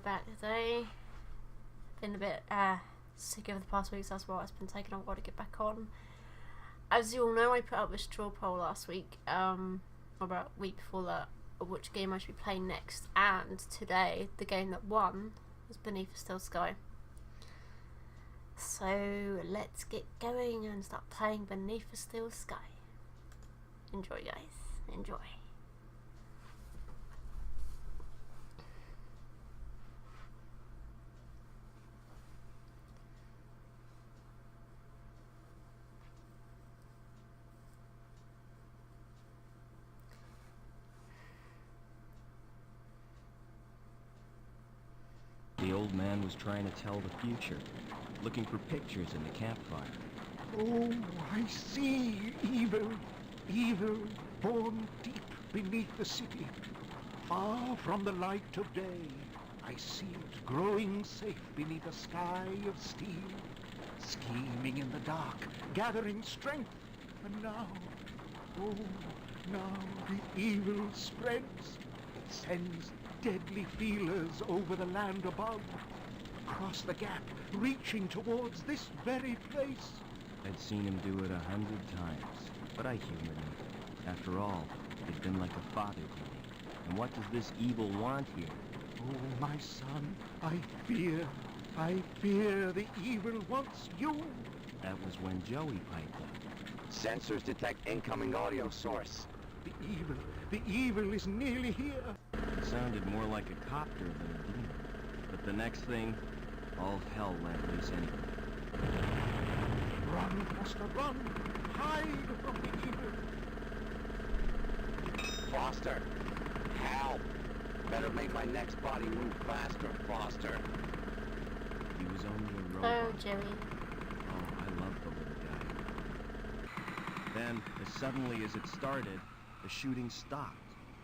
back today. Been a bit sick over the past weeks, that's why it's been taking a while to get back on. As you all know, I put up a straw poll last week, about a week before that, of which game I should be playing next, and today the game that won was Beneath a Still Sky. So let's get going and start playing Beneath a Still Sky. Enjoy, guys, enjoy. The old man was trying to tell the future, looking for pictures in the campfire. Oh, I see evil, evil born deep beneath the city. Far from the light of day, I see it growing safe beneath a sky of steel, scheming in the dark, gathering strength. And now, oh, now the evil spreads. It sends deadly feelers over the land above, across the gap, reaching towards this very place. I'd seen him do it 100 times, but I humored him. After all, he'd been like a father to me. And what does this evil want here? Oh, my son, I fear the evil wants you. That was when Joey piped up. Sensors detect incoming audio source. The evil is nearly here. It sounded more like a copter than a demon. But the next thing, all hell let loose anyway. Run, Foster, run! Hide from the evil! Foster! Help! Better make my next body move faster, Foster. He was only a robot. Oh, Joey. Oh, I love the little guy. Then, as suddenly as it started, the shooting stopped.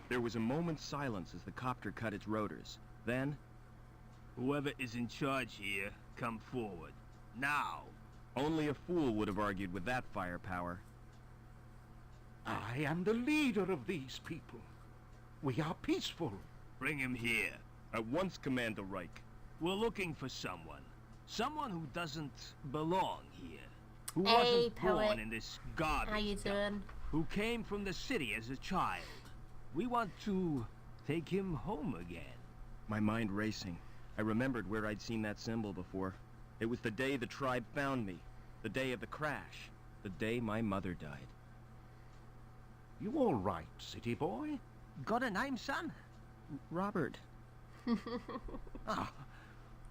There was a moment's silence as the copter cut its rotors. Then, whoever is in charge here, come forward. Now! Only a fool would have argued with that firepower. I am the leader of these people. We are peaceful. Bring him here. At once, Commander Reich. We're looking for someone. Someone who doesn't belong here. Who Hey, wasn't poet. born in this garbage. How you dump. doing? Who came from the city as a child. We want to take him home again. My mind racing. I remembered where I'd seen that symbol before. It was the day the tribe found me. The day of the crash. The day my mother died. You all right, city boy? Got a name, son? Robert. Oh,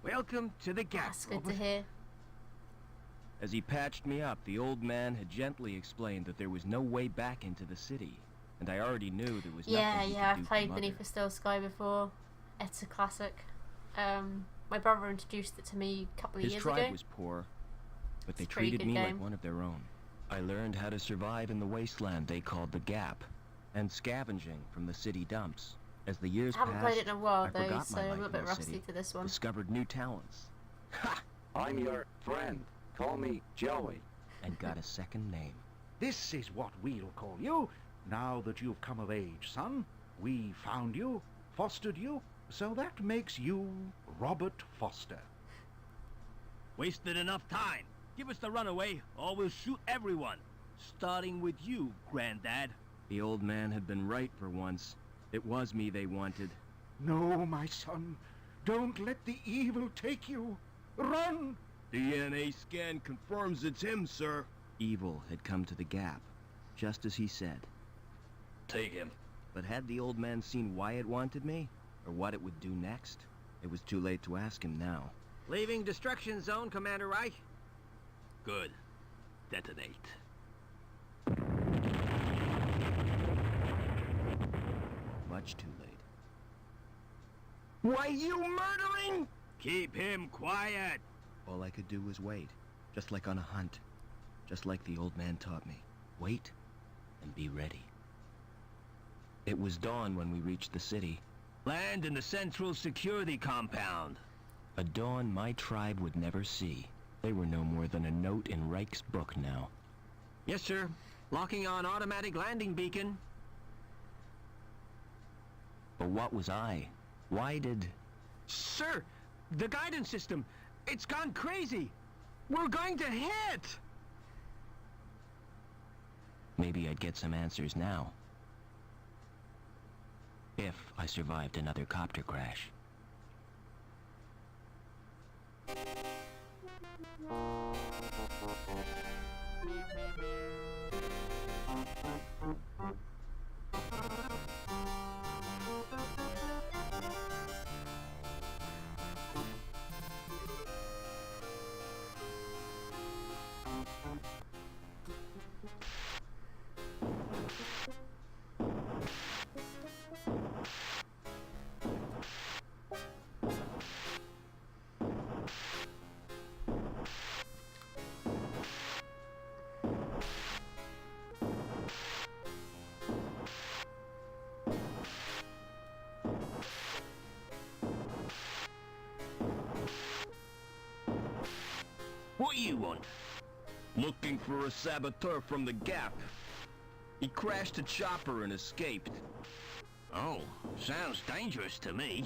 welcome to the gap, That's good to Robert. hear. As he patched me up, the old man had gently explained that there was no way back into the city. And I already knew there was nothing he could I've do for played Mother. Beneath a Still Sky before. It's a classic. My brother introduced it to me a couple of His years tribe ago. was poor, but they It's a pretty treated good me like game. one of their own. I learned how to survive in the wasteland they called the Gap, and scavenging from the city dumps. As the years I haven't passed, played it in a while I though, forgot so my I'm a life little bit in the rusty city, to this one. discovered new talents, I'm your friend. Call me Joey. and got a second name. This is what we'll call you. Now that you've come of age, son, we found you, fostered you, so that makes you Robert Foster. Wasted enough time. Give us the runaway, or we'll shoot everyone. Starting with you, Granddad. The old man had been right for once. It was me they wanted. No, my son, don't let the evil take you. Run! DNA scan confirms it's him, sir. Evil had come to the Gap, just as he said. Take him. But had the old man seen why it wanted me, or what it would do next? It was too late to ask him now. Leaving destruction zone, Commander Reich. Good. Detonate. Much too late. Why, you murdering? Keep him quiet. All I could do was wait, just like on a hunt. Just like the old man taught me. Wait and be ready. It was dawn when we reached the city. Land in the Central Security Compound. A dawn my tribe would never see. They were no more than a note in Reich's book now. Yes, sir. Locking on automatic landing beacon. But what was I? Why did... Sir, the guidance system, it's gone crazy. We're going to hit. Maybe I'd get some answers now. If I survived another copter crash. What you want? Looking for a saboteur from the Gap. He crashed a chopper and escaped. Oh, sounds dangerous to me.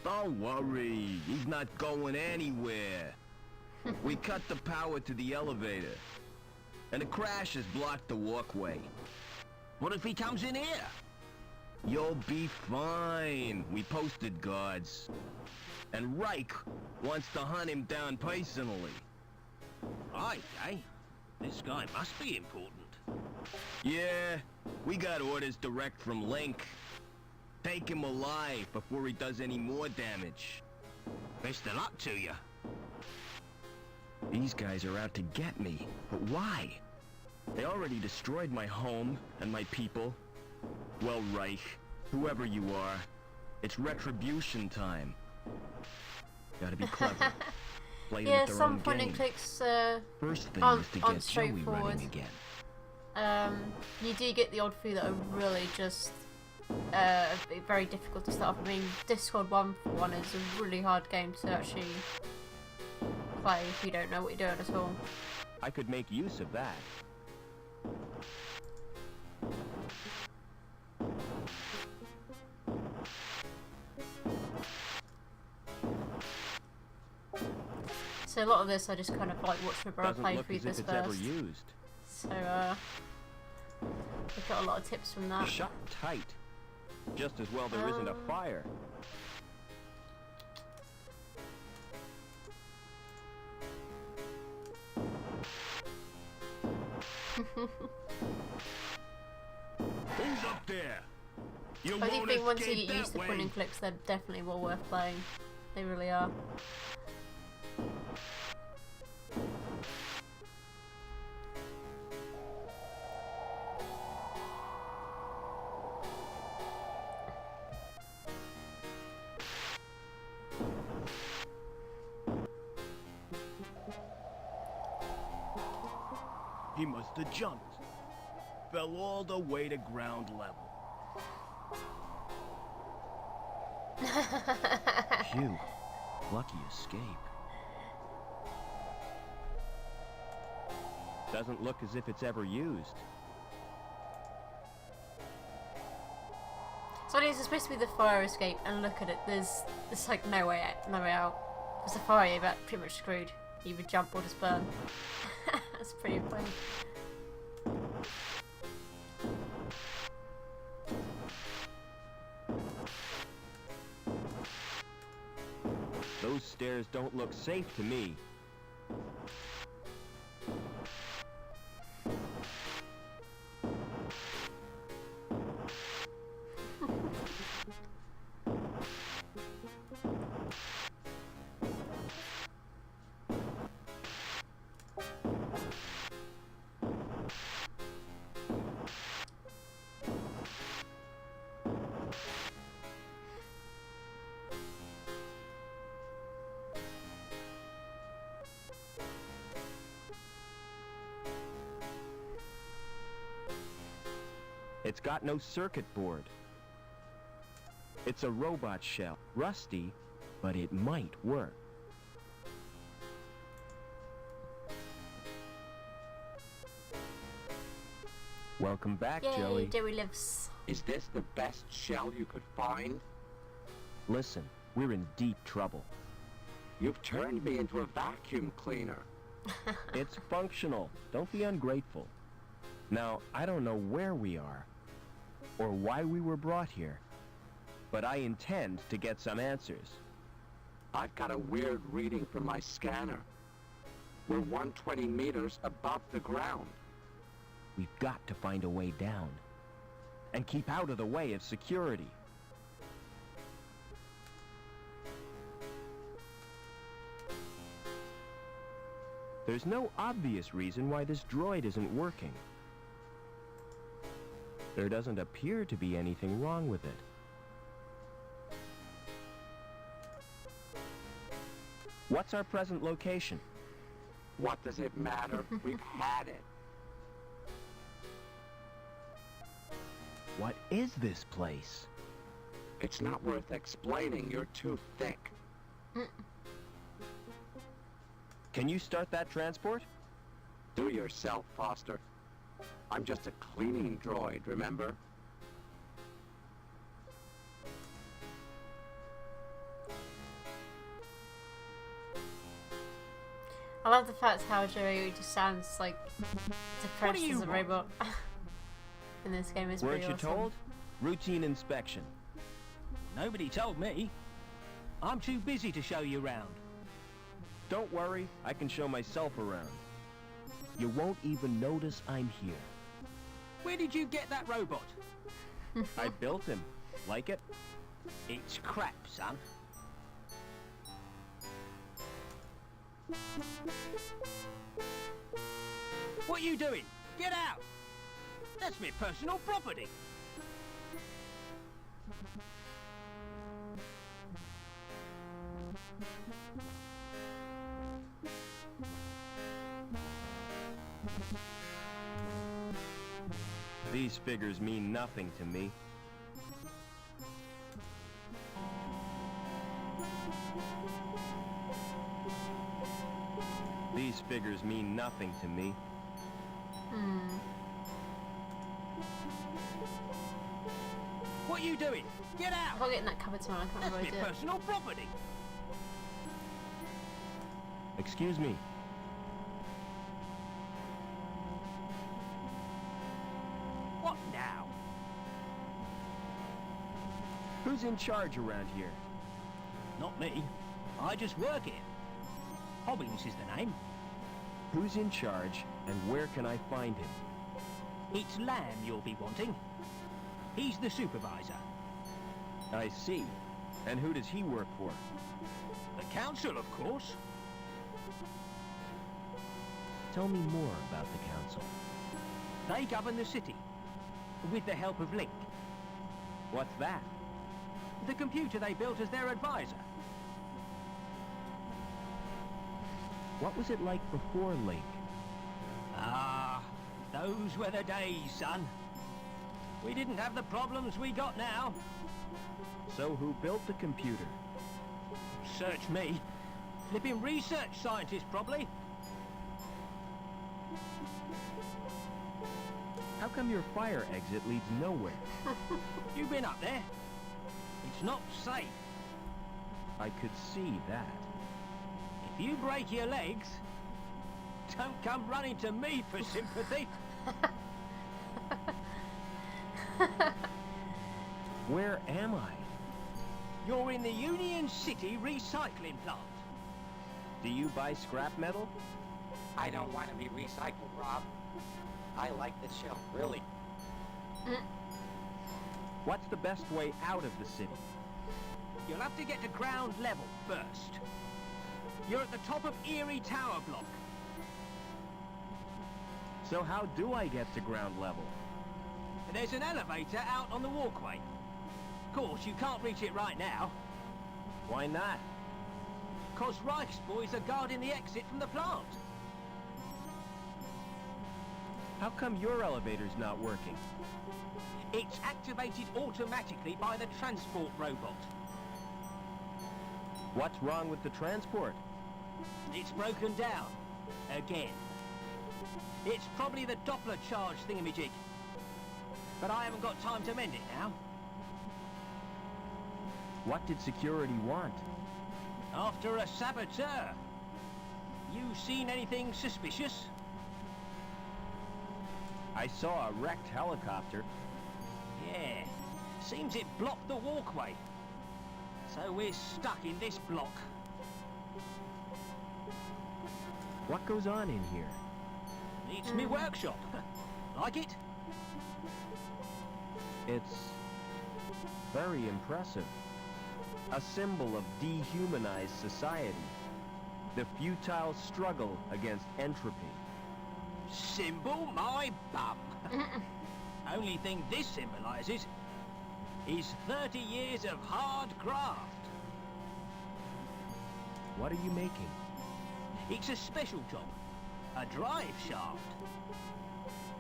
Don't worry, he's not going anywhere. We cut the power to the elevator, and the crash has blocked the walkway. What if he comes in here? You'll be fine. We posted guards. And Reich wants to hunt him down personally. Okay. This guy must be important. Yeah, we got orders direct from Link. Take him alive before he does any more damage. Best of luck to you. These guys are out to get me, but why? They already destroyed my home and my people. Well, Reich, whoever you are, it's retribution time. Gotta be clever. Play them Yeah, at their some own point and game. clicks First thing aren't is to get Joey straightforward. running again. You do get the odd few that are really just very difficult to start off. I mean, Discord 1 for 1 is a really hard game to actually play if you don't know what you're doing at all. I could make use of that. So a lot of this I just kind of like watch my brother Doesn't play look through as this if it's ever first. used. So we've got a lot of tips from that. Shut tight. Just as well there isn't a fire. Who's up there? You I do won't think once you escape get used to that point way. and clicks, they're definitely well worth playing. They really are. He must have jumped. Fell all the way to ground level. Phew. Lucky escape. Doesn't look as if it's ever used. So it's supposed to be the fire escape, and look at it. There's like no way out. No way out. If it's a fire, you're about pretty much screwed. You either jump or just burn. That's pretty funny. Those stairs don't look safe to me. It's got no circuit board. It's a robot shell. Rusty, but it might work. Welcome back, Yay, Joey. Joey lives. Is this the best shell you could find? Listen, we're in deep trouble. You've turned me into a vacuum cleaner. It's functional. Don't be ungrateful. Now, I don't know where we are, or why we were brought here, but I intend to get some answers. I've got a weird reading from my scanner. We're 120 meters above the ground. We've got to find a way down, and keep out of the way of security. There's no obvious reason why this droid isn't working. There doesn't appear to be anything wrong with it. What's our present location? What does it matter? We've had it. What is this place? It's not worth explaining. You're too thick. Can you start that transport? Do yourself, Foster. I'm just a cleaning droid, remember? I love the fact how Joey just sounds like depressed as a robot. In this game is pretty Weren't you awesome. told? Routine inspection. Nobody told me. I'm too busy to show you around. Don't worry, I can show myself around. You won't even notice I'm here. Where did you get that robot? I built him. Like it? It's crap, son. What are you doing? Get out! That's my personal property. These figures mean nothing to me. These figures mean nothing to me. What are you doing? Get I out! can't get in that cupboard tomorrow, I can't That's remember my what I did. personal property. Excuse me. What now? Who's in charge around here? Not me. I just work here. Hobbins is the name. Who's in charge, and where can I find him? It's Lamb you'll be wanting. He's the supervisor. I see. And who does he work for? The council, of course. Tell me more about the council. They govern the city, with the help of Link, What's that? the computer they built as their advisor. What was it like before Link? Ah, those were the days, son. We didn't have the problems we got now. So who built the computer? Search me. Flipping research scientist, probably. How come your fire exit leads nowhere? You've been up there. It's not safe. I could see that. If you break your legs, don't come running to me for sympathy. Where am I? You're in the Union City recycling plant. Do you buy scrap metal? I don't want to be recycled, Rob. I like the shell, really. What's the best way out of the city? You'll have to get to ground level first. You're at the top of Erie Tower Block. So how do I get to ground level? There's an elevator out on the walkway. Of course, you can't reach it right now, Why not? 'cause Reich's boys are guarding the exit from the plant. How come your elevator's not working? It's activated automatically by the transport robot. What's wrong with the transport? It's broken down. Again. It's probably the Doppler charge thingamajig. But I haven't got time to mend it now. What did security want? After a saboteur. You seen anything suspicious? I saw a wrecked helicopter. Yeah. Seems it blocked the walkway. So we're stuck in this block. What goes on in here? It's me workshop. Like it? It's very impressive. A symbol of dehumanized society. The futile struggle against entropy. Symbol my bum. Only thing this symbolises is 30 years of hard graft. What are you making? It's a special job. A drive shaft.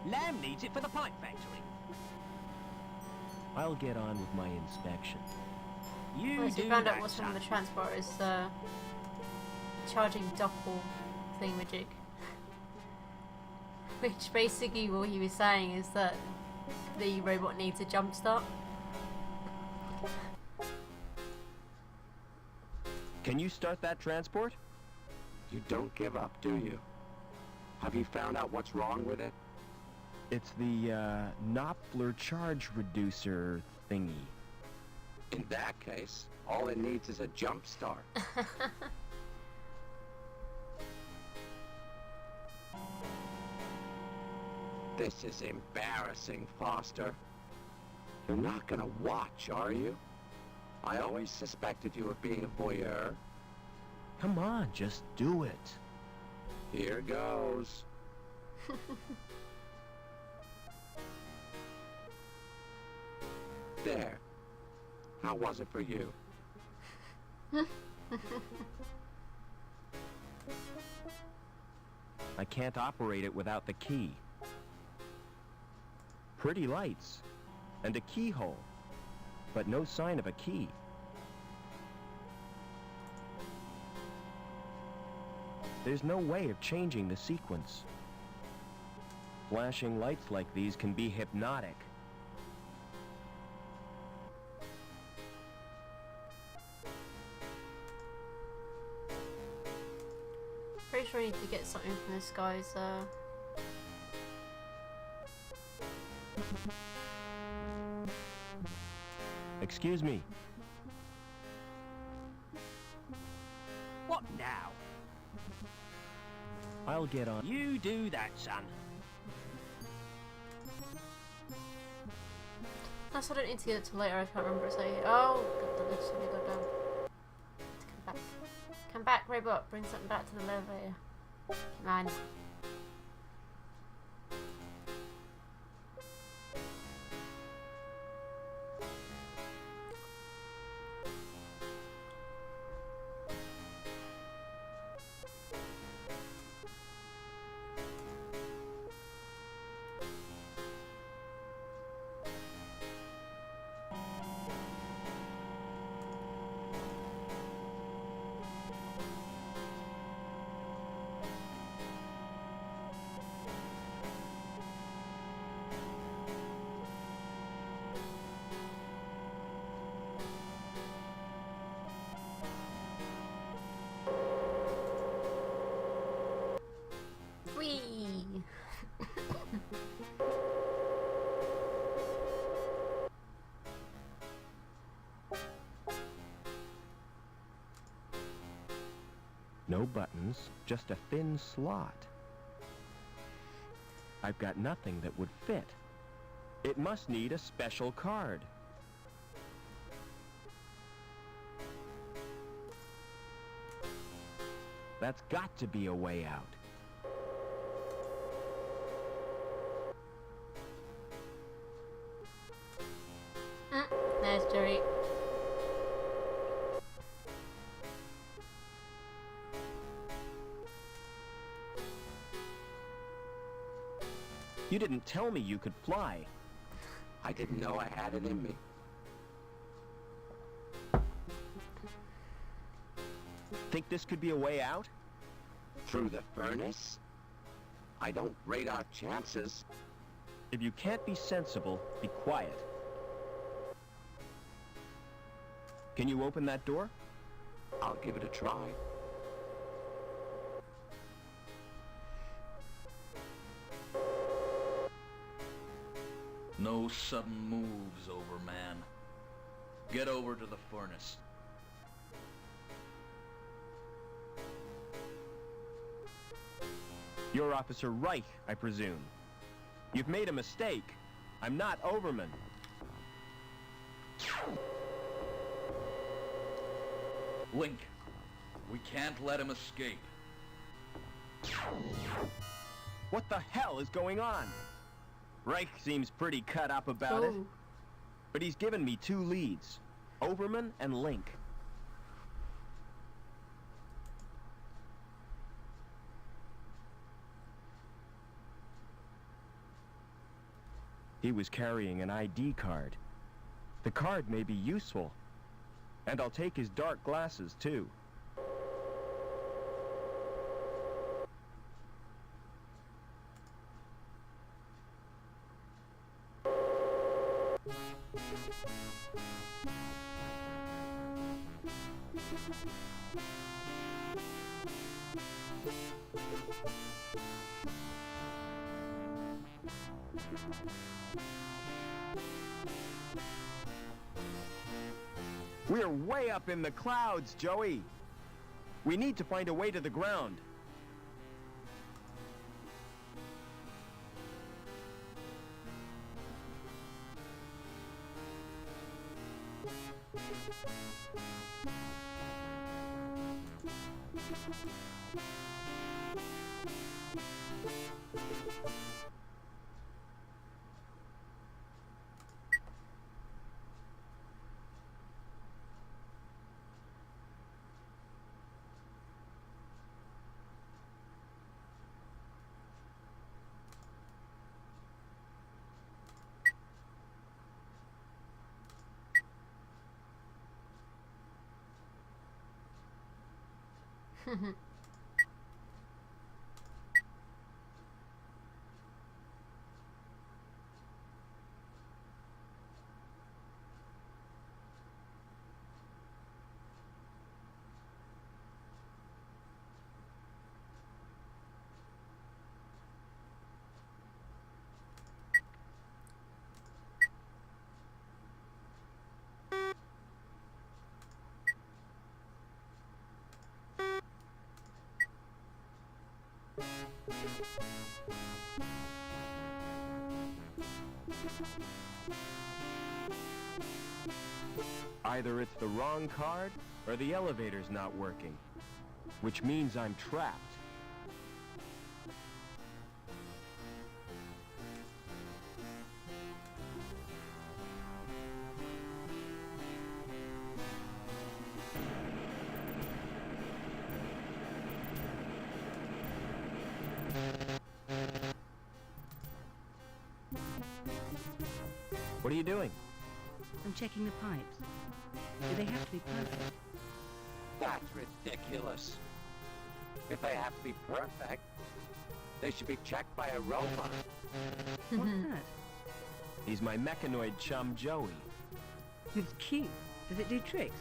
Lamb needs it for the pipe factory. I'll get on with my inspection. You Once do you found out that, what's wrong son. with the transport is the charging doppel thingamajig. Which basically what he was saying is that the robot needs a jump start. Can you start that transport? You don't give up, do you? Have you found out what's wrong with it? It's the, Knopfler charge reducer thingy. In that case, all it needs is a jump start. This is embarrassing, Foster. You're not gonna watch, are you? I always suspected you of being a voyeur. Come on, just do it. Here goes. There. How was it for you? I can't operate it without the key. Pretty lights. And a keyhole. But no sign of a key. There's no way of changing the sequence. Flashing lights like these can be hypnotic. Pretty sure I need to get something from this guy's Excuse me. What now? I'll get on. You do that, son. That's what I don't need to get it till later, I can't remember saying it. Oh, God, the lift's gonna go down. Come back. Come back, robot, bring something back to the elevator. Come on. Whee! No buttons, just a thin slot. I've got nothing that would fit. It must need a special card. That's got to be a way out. There's Jerry. You didn't tell me you could fly. I didn't know I had it in me. Think this could be a way out? Through the furnace? I don't rate our chances. If you can't be sensible, be quiet. Can you open that door? I'll give it a try. No sudden moves, Overman. Get over to the furnace. You're Officer Reich, I presume. You've made a mistake. I'm not Overman. Link, we can't let him escape. What the hell is going on? Reich seems pretty cut up about it. Oh. But he's given me 2 leads. Overman and Link. He was carrying an ID card. The card may be useful. And I'll take his dark glasses, too. We're way up in the clouds, Joey. We need to find a way to the ground. Either it's the wrong card, or the elevator's not working. Which means I'm trapped. What are you doing? I'm checking the pipes. Do they have to be perfect? That's ridiculous. If they have to be perfect, they should be checked by a robot. What's that? He's my mechanoid chum, Joey. It's cute. Does it do tricks?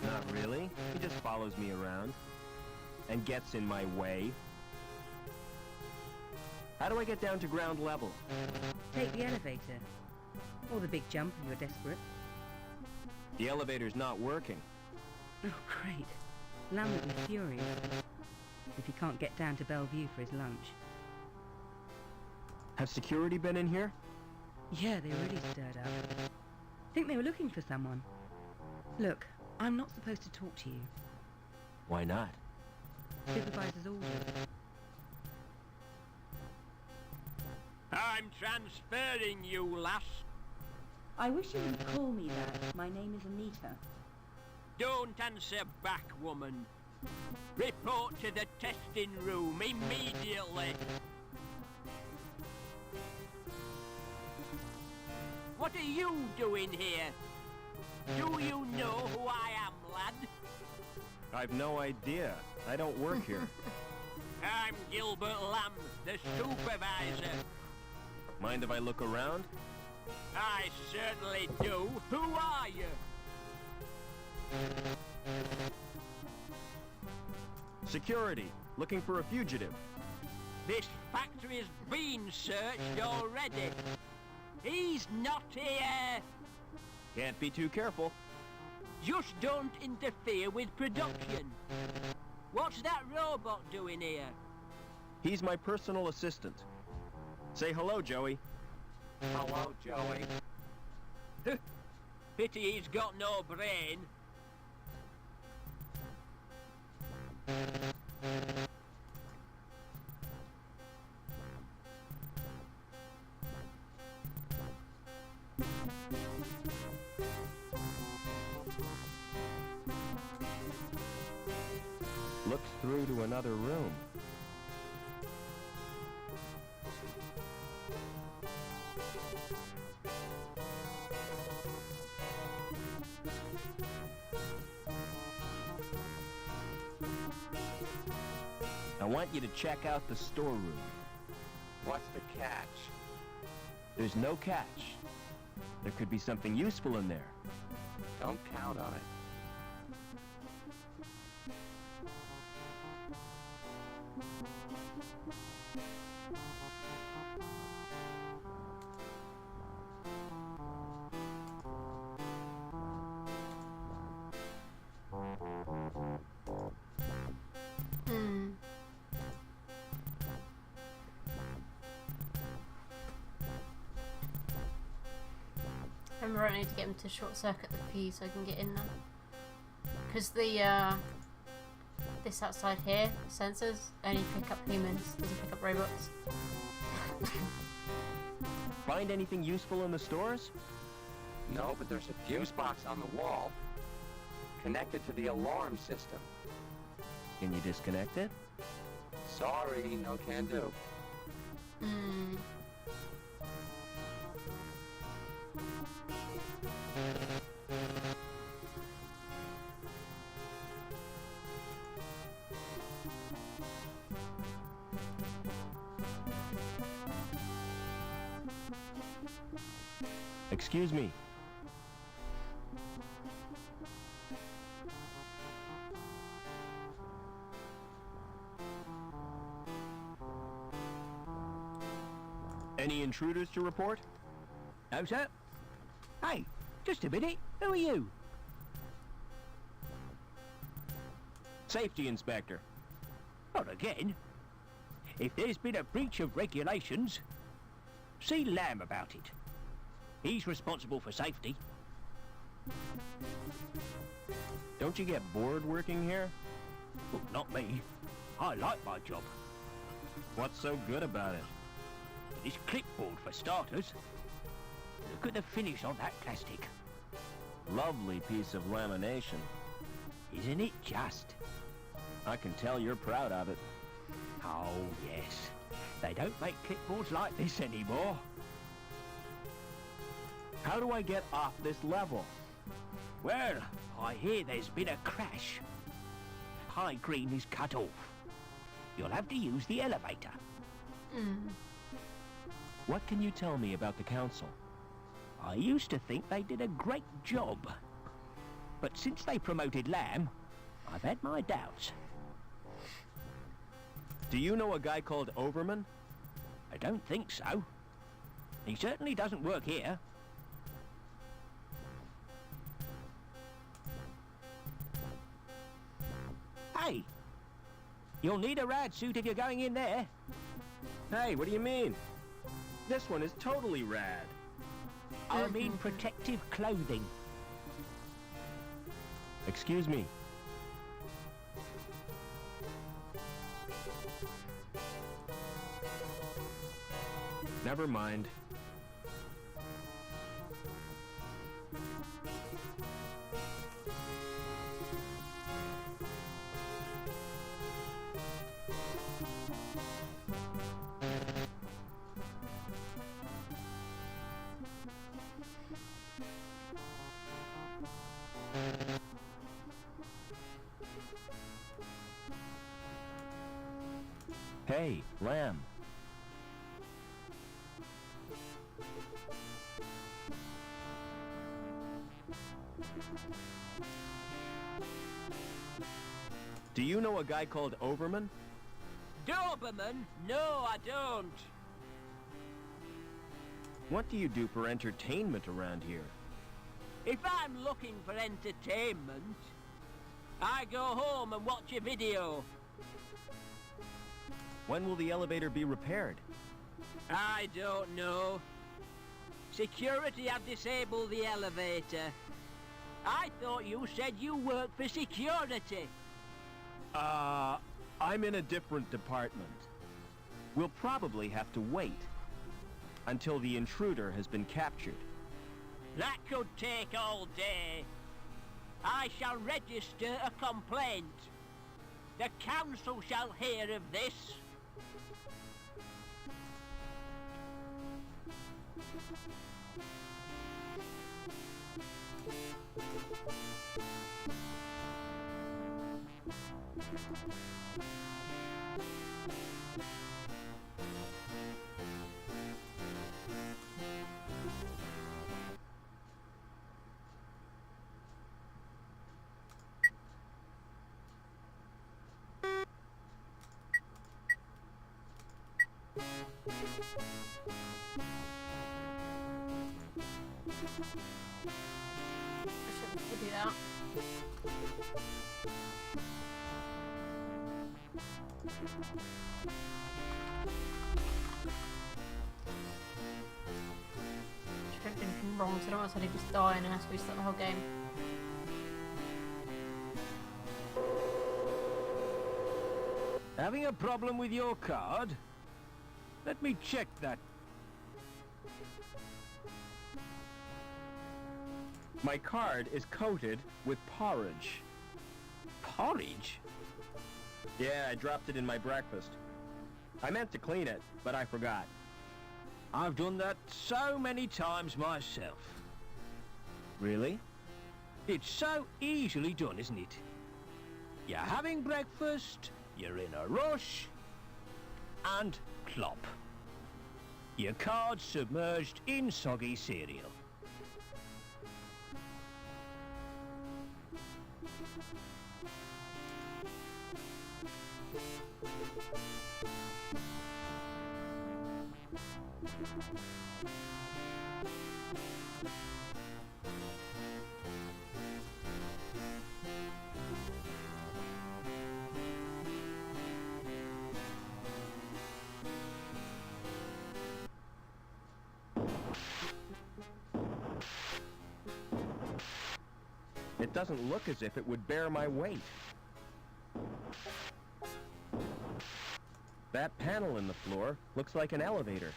Not really. He just follows me around. And gets in my way. How do I get down to ground level? Take the elevator. Or the big jump if you're desperate. The elevator's not working. Oh, great. Lamb will be furious if he can't get down to Bellevue for his lunch. Have security been in here? Yeah, they really stirred up. Think they were looking for someone. Look, I'm not supposed to talk to you. Why not? Supervisor's order. I'm transferring you, lass. I wish you wouldn't call me that. My name is Anita. Don't answer back, woman. Report to the testing room immediately. What are you doing here? Do you know who I am, lad? I've no idea. I don't work here. I'm Gilbert Lamb, the supervisor. Mind if I look around? I certainly do. Who are you? Security, looking for a fugitive. This factory has been searched already. He's not here. Can't be too careful. Just don't interfere with production. What's that robot doing here? He's my personal assistant. Say hello, Joey. Hello, Joey. Pity he's got no brain. Looks through to another room. I want you to check out the storeroom. What's the catch? There's no catch. There could be something useful in there. Don't count on it. Remember, I need to get him to short circuit the fuse so I can get in there. Because the this outside here sensors only pick up humans, doesn't pick up robots. Find anything useful in the stores? No, but there's a fuse box on the wall, connected to the alarm system. Can you disconnect it? Sorry, no can do. Excuse me. Any intruders to report? No, sir. Hey, just a minute. Who are you? Safety inspector. Not again. If there's been a breach of regulations, see Lamb about it. He's responsible for safety. Don't you get bored working here? Well, not me. I like my job. What's so good about it? This clipboard, for starters. Look at the finish on that plastic. Lovely piece of lamination. Isn't it just? I can tell you're proud of it. Oh, yes. They don't make clipboards like this anymore. How do I get off this level? Well, I hear there's been a crash. High Green is cut off. You'll have to use the elevator. What can you tell me about the council? I used to think they did a great job. But since they promoted Lamb, I've had my doubts. Do you know a guy called Overman? I don't think so. He certainly doesn't work here. Hey! You'll need a rad suit if you're going in there. Hey, what do you mean? This one is totally rad. I mean protective clothing. Excuse me. Never mind. Hey, Lamb. Do you know a guy called Overman? Doberman? No, I don't. What do you do for entertainment around here? If I'm looking for entertainment, I go home and watch a video. When will the elevator be repaired? I don't know. Security have disabled the elevator. I thought you said you work for security. I'm in a different department. We'll probably have to wait until the intruder has been captured. That could take all day. I shall register a complaint. The council shall hear of this. I shouldn't do that. Shouldn't do anything wrong, so I don't want to suddenly just die and I have to restart the whole game. Having a problem with your card? Let me check that. My card is coated with porridge. Porridge? Yeah, I dropped it in my breakfast. I meant to clean it, but I forgot. I've done that so many times myself. Really? It's so easily done, isn't it? You're having breakfast, you're in a rush, and plop. Your card's submerged in soggy cereal. It doesn't look as if it would bear my weight. That panel in the floor looks like an elevator.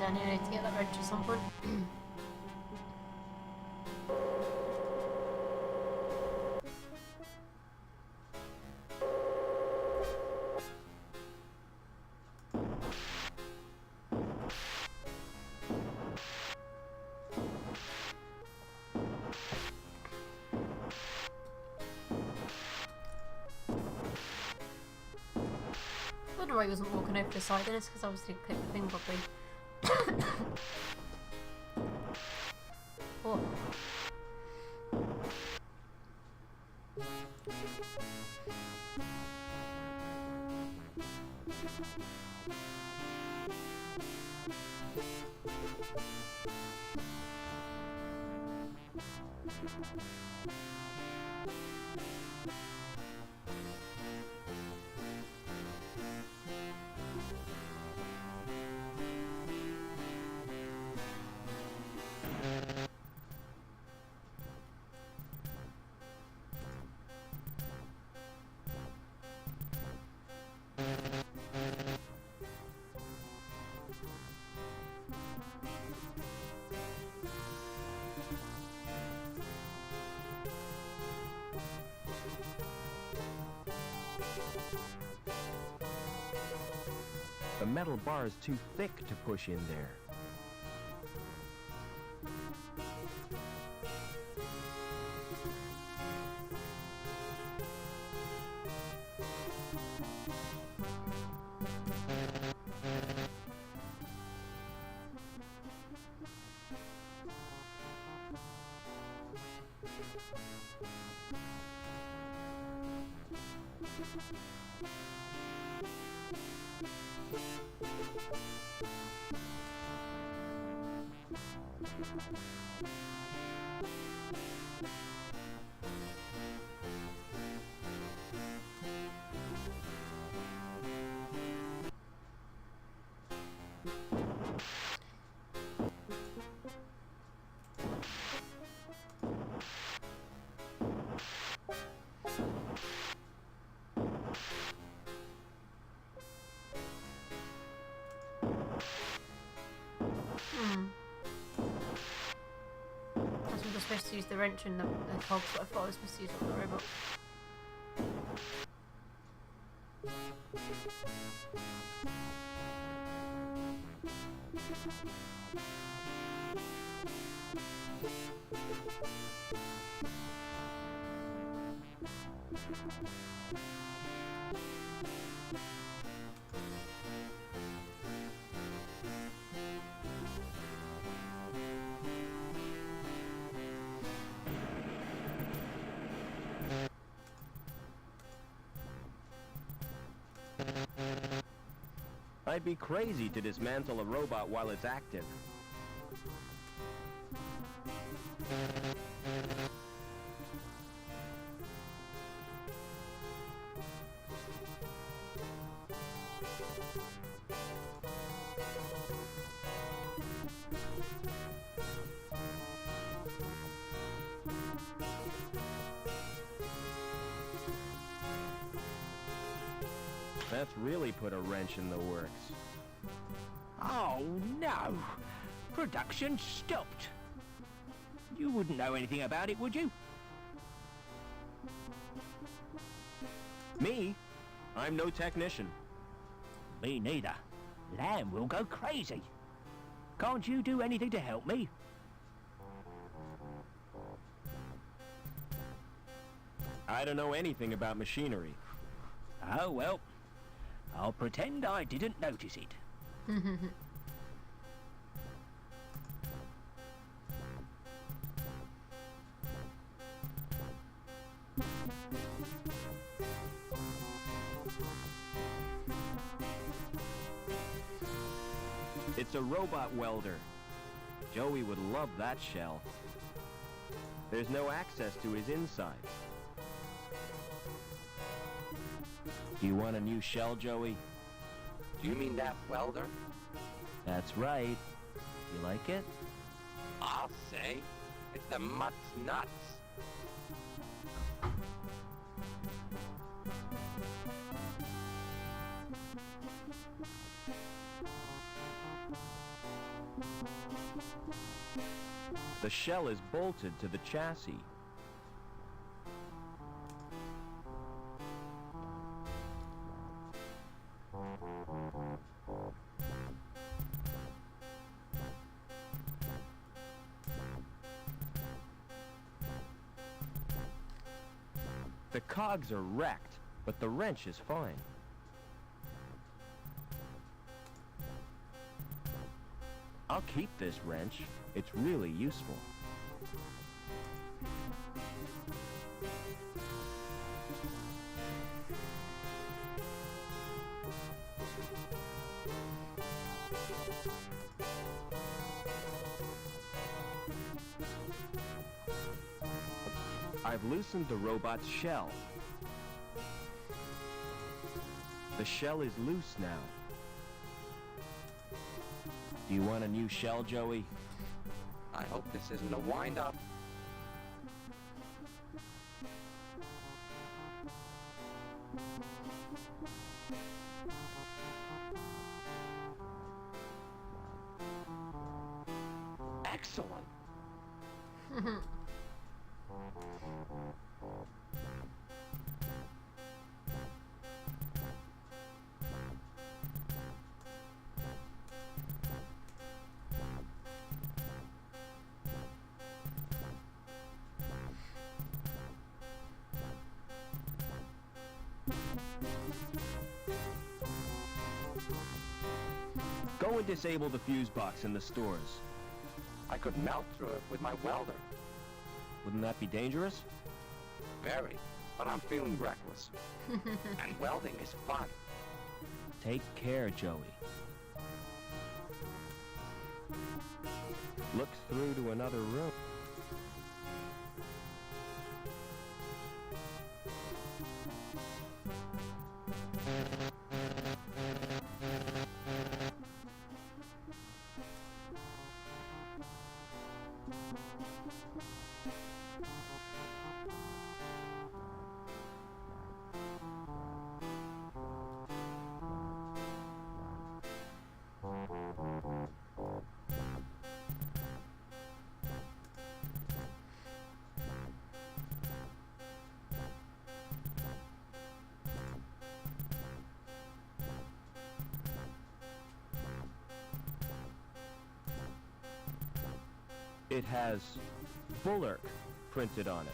I need to get that ready at some point. I wonder why he wasn't walking over the side, then it's because I obviously clicked the thing properly. Oh. The metal bar is too thick to push in there. I was just supposed to use the wrench and the cogs, but I thought I was supposed to use it on the robot. I'd be crazy to dismantle a robot while it's active. That's really put a wrench in the works. Oh, no! Production stopped. You wouldn't know anything about it, would you? Me? I'm no technician. Me neither. Lamb will go crazy. Can't you do anything to help me? I don't know anything about machinery. Oh, well. I'll pretend I didn't notice it. It's a robot welder. Joey would love that shell. There's no access to his insides. Do you want a new shell, Joey? Do you mean that welder? That's right. You like it? I'll say. It's the mutt's nuts. The shell is bolted to the chassis. The cogs are wrecked, but the wrench is fine. I'll keep this wrench. It's really useful. I've loosened the robot's shell. The shell is loose now. Do you want a new shell, Joey? I hope this isn't a wind-up. Excellent. Go and disable the fuse box in the stores. I could melt through it with my welder. Wouldn't that be dangerous? Very, but I'm feeling reckless. And welding is fun. Take care, Joey. Looks through to another room. It has Bulwark printed on it.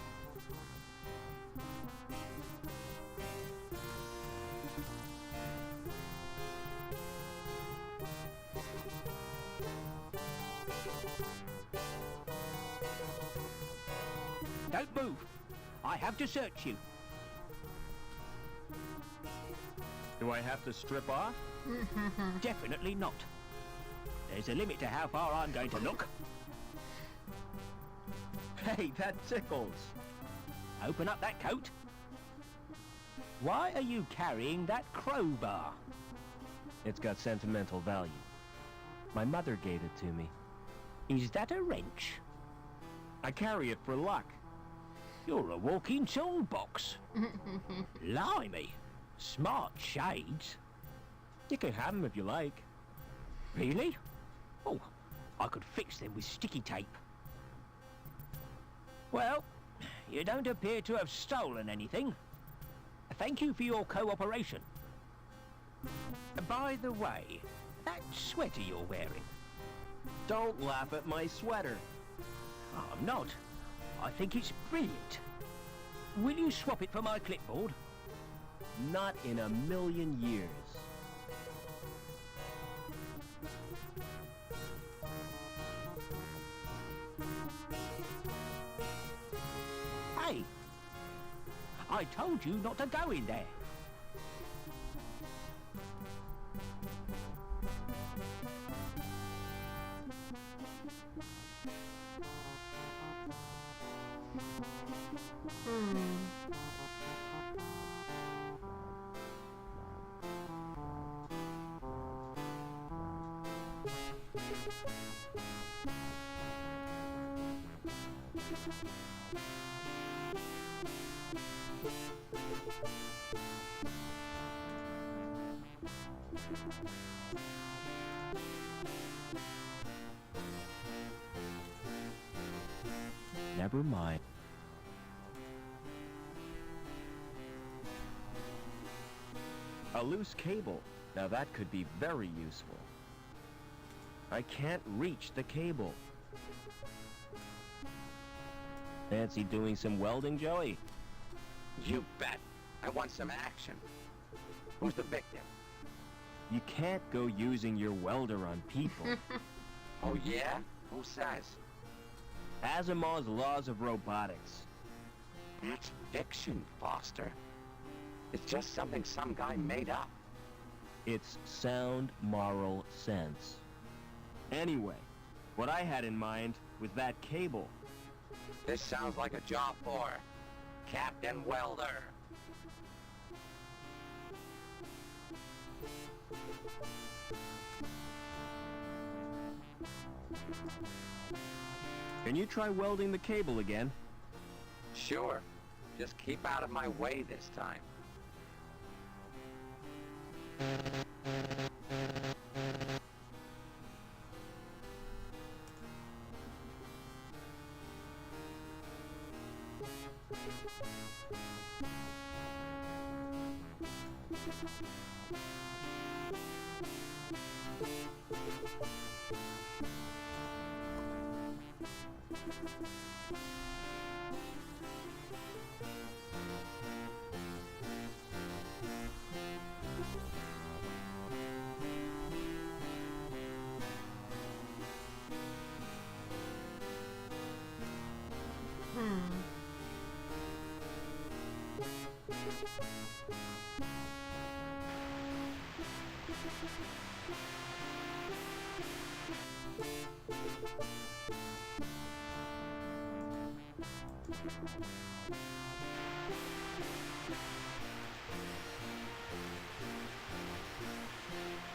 Don't move. I have to search you. Do I have to strip off? Definitely not. There's a limit to how far I'm going to look. Hey, that tickles. Open up that coat. Why are you carrying that crowbar? It's got sentimental value. My mother gave it to me. Is that a wrench? I carry it for luck. You're a walking toolbox. Blimey. Smart shades. You can have them if you like. Really? Oh, I could fix them with sticky tape. Well, you don't appear to have stolen anything. Thank you for your cooperation. By the way, that sweater you're wearing. Don't laugh at my sweater. I'm not. I think it's brilliant. Will you swap it for my clipboard? Not in a million years. Hey! I told you not to go in there. Never mind. A loose cable. Now that could be very useful. I can't reach the cable. Fancy doing some welding, Joey? You bet. I want some action. Who's the victim? You can't go using your welder on people. Oh, yeah? Who says? Asimov's laws of robotics. That's fiction, Foster. It's just something some guy made up. It's sound moral sense. Anyway, what I had in mind was that cable. This sounds like a job for Captain Welder. Can you try welding the cable again? Sure. Just keep out of my way this time.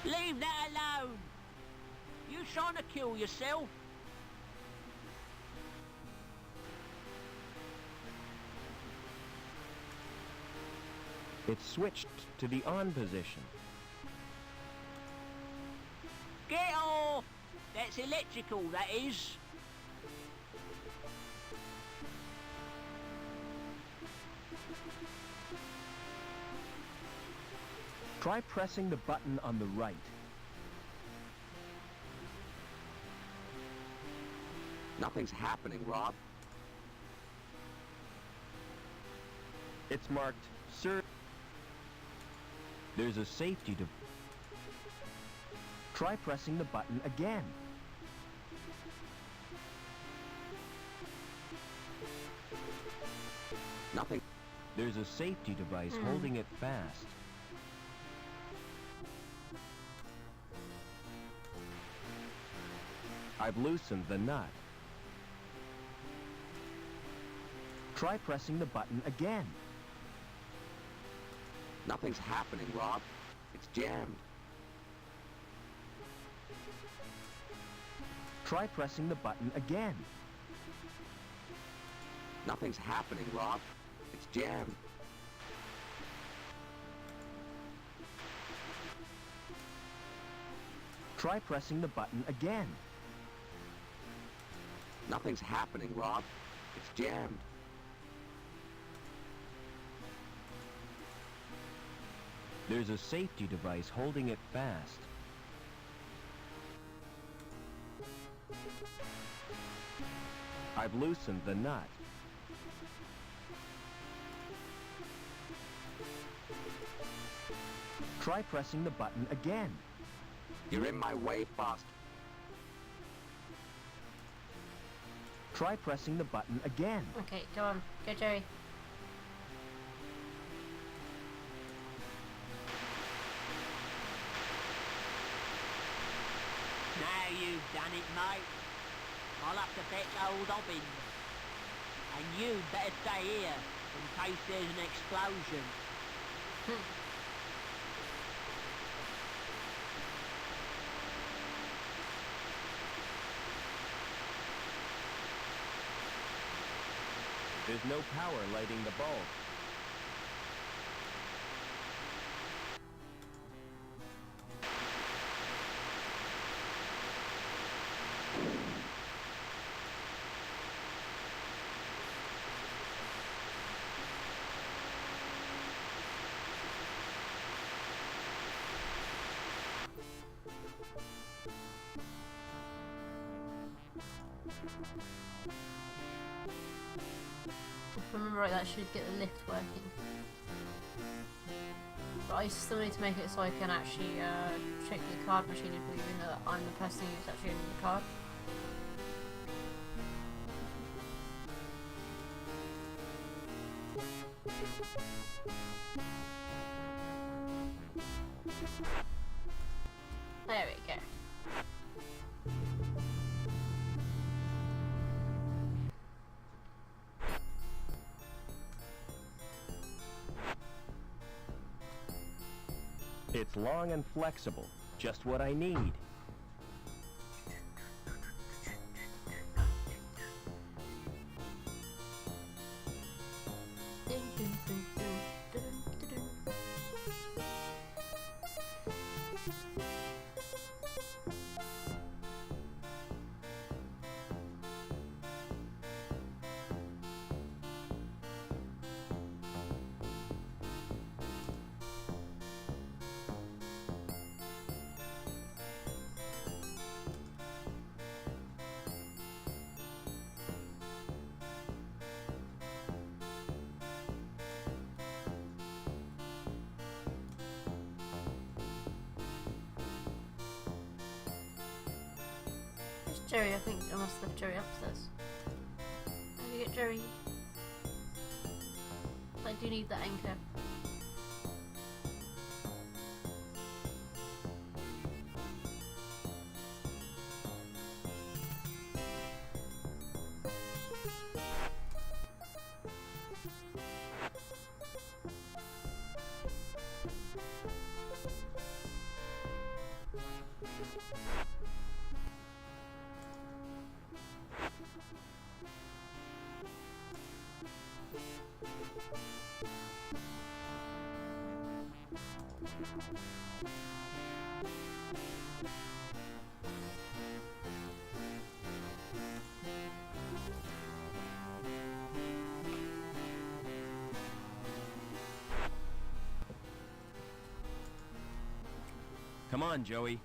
Leave that alone! You trying to kill yourself? It's switched to the on position. Get off! That's electrical, that is. Try pressing the button on the right. Nothing's happening, Rob. It's marked, Sir. There's a safety to... Try pressing the button again. Nothing. There's a safety device holding it fast. I've loosened the nut. Try pressing the button again. Nothing's happening, Rob. It's jammed. Try pressing the button again. Nothing's happening, Rob. It's jammed. Try pressing the button again. Nothing's happening, Rob. It's jammed. There's a safety device holding it fast. I've loosened the nut. Try pressing the button again. You're in my way, Foster. Try pressing the button again. Okay, go on. Go, Jerry. Now you've done it, mate. I'll have to fetch old Obbins. And you'd better stay here in case there's an explosion. There's no power lighting the bulb. If I remember right, that should get the lift working. But I still need to make it so I can actually check the card machine and believe that I'm the person who's actually in the card. There we go. It's long and flexible, just what I need. Jerry, I think I must have left Jerry upstairs. How do you get Jerry? I do need that anchor. Come on, Joey.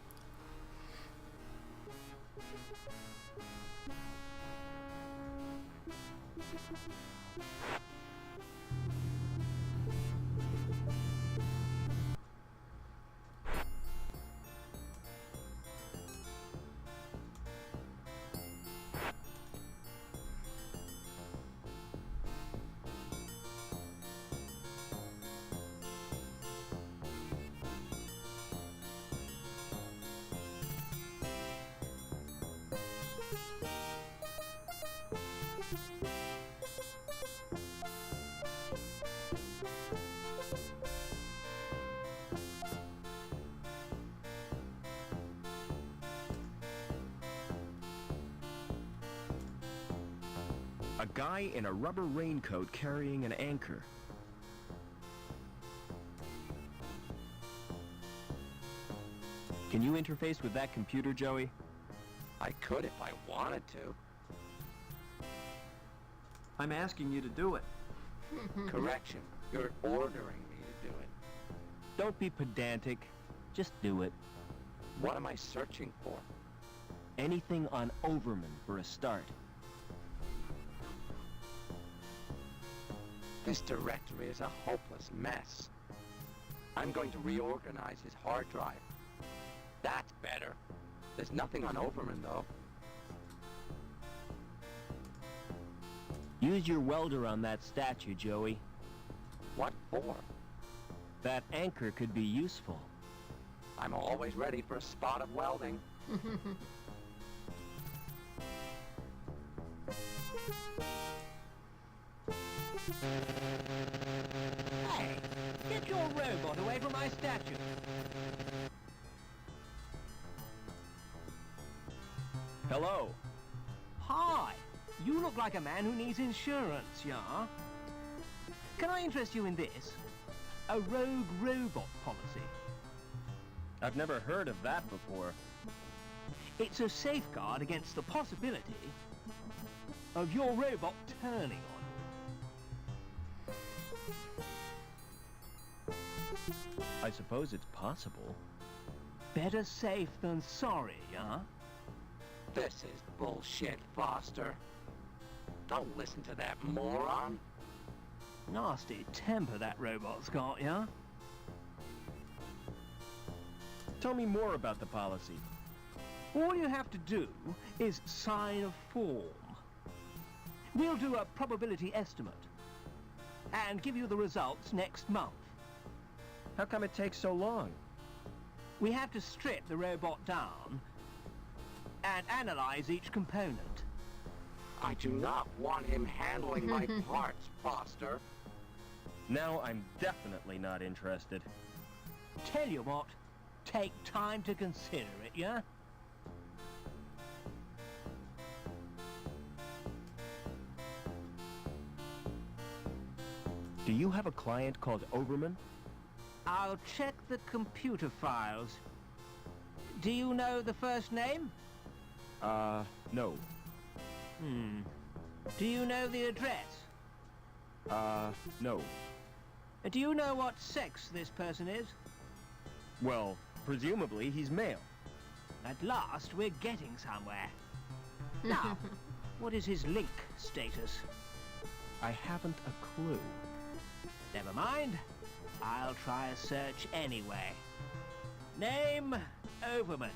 A guy in a rubber raincoat carrying an anchor. Can you interface with that computer, Joey? I could if I wanted to. I'm asking you to do it. Correction. You're ordering me to do it. Don't be pedantic. Just do it. What am I searching for? Anything on Overman for a start. This directory is a hopeless mess. I'm going to reorganize his hard drive. That's better. There's nothing on Overman, though. Use your welder on that statue, Joey. What for? That anchor could be useful. I'm always ready for a spot of welding. Hey, get your robot away from my statue. Hello. Hi, you look like a man who needs insurance, yeah? Can I interest you in this? A rogue robot policy. I've never heard of that before. It's a safeguard against the possibility of your robot turning on you. I suppose it's possible. Better safe than sorry, yeah? This is bullshit, Foster. Don't listen to that moron. Nasty temper that robot's got, yeah? Tell me more about the policy. All you have to do is sign a form. We'll do a probability estimate and give you the results next month. How come it takes so long? We have to strip the robot down and analyze each component. I do not want him handling my parts, Foster. Now I'm definitely not interested. Tell you what, take time to consider it, yeah? Do you have a client called Overman? I'll check the computer files. Do you know the first name? No. Do you know the address? No. Do you know what sex this person is? Well, presumably he's male. At last, we're getting somewhere. Now, what is his link status? I haven't a clue. Never mind. I'll try a search anyway. Name, Overman.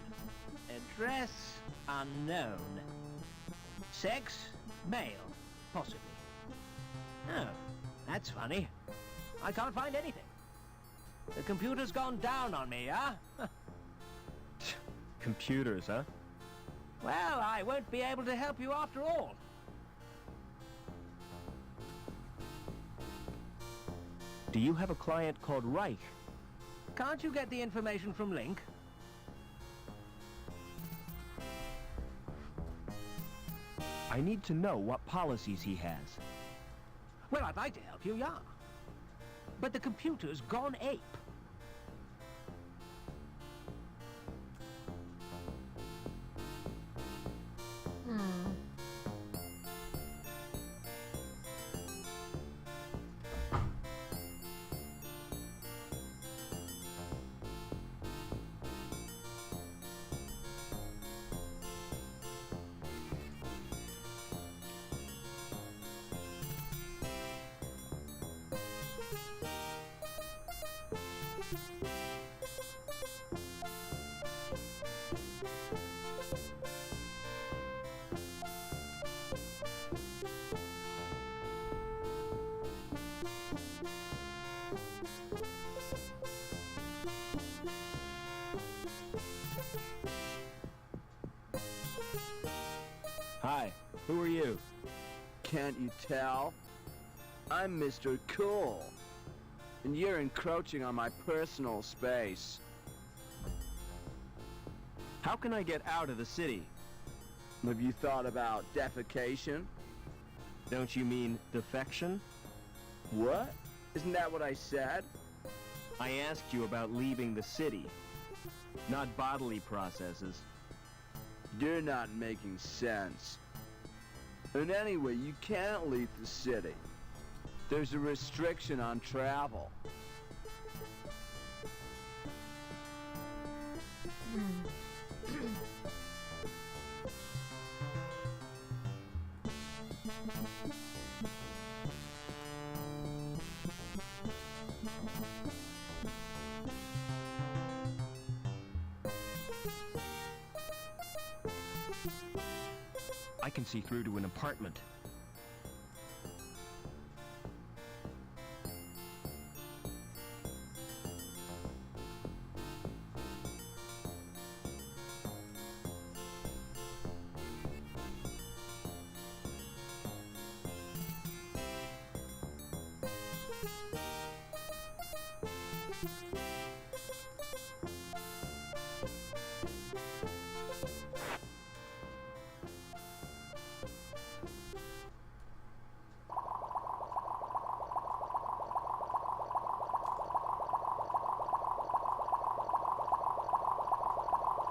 Address, unknown. Sex, male, possibly. Oh, that's funny. I can't find anything. The computer's gone down on me, huh? Computers, huh? Well, I won't be able to help you after all. Do you have a client called Reich? Can't you get the information from Link? I need to know what policies he has. Well, I'd like to help you, yeah. But the computer's gone ape. Hi, who are you? Can't you tell? I'm Mr. Cool. And you're encroaching on my personal space. How can I get out of the city? Have you thought about defecation? Don't you mean defection? What? Isn't that what I said? I asked you about leaving the city, not bodily processes. You're not making sense. And anyway, you can't leave the city. There's a restriction on travel. I can see through to an apartment.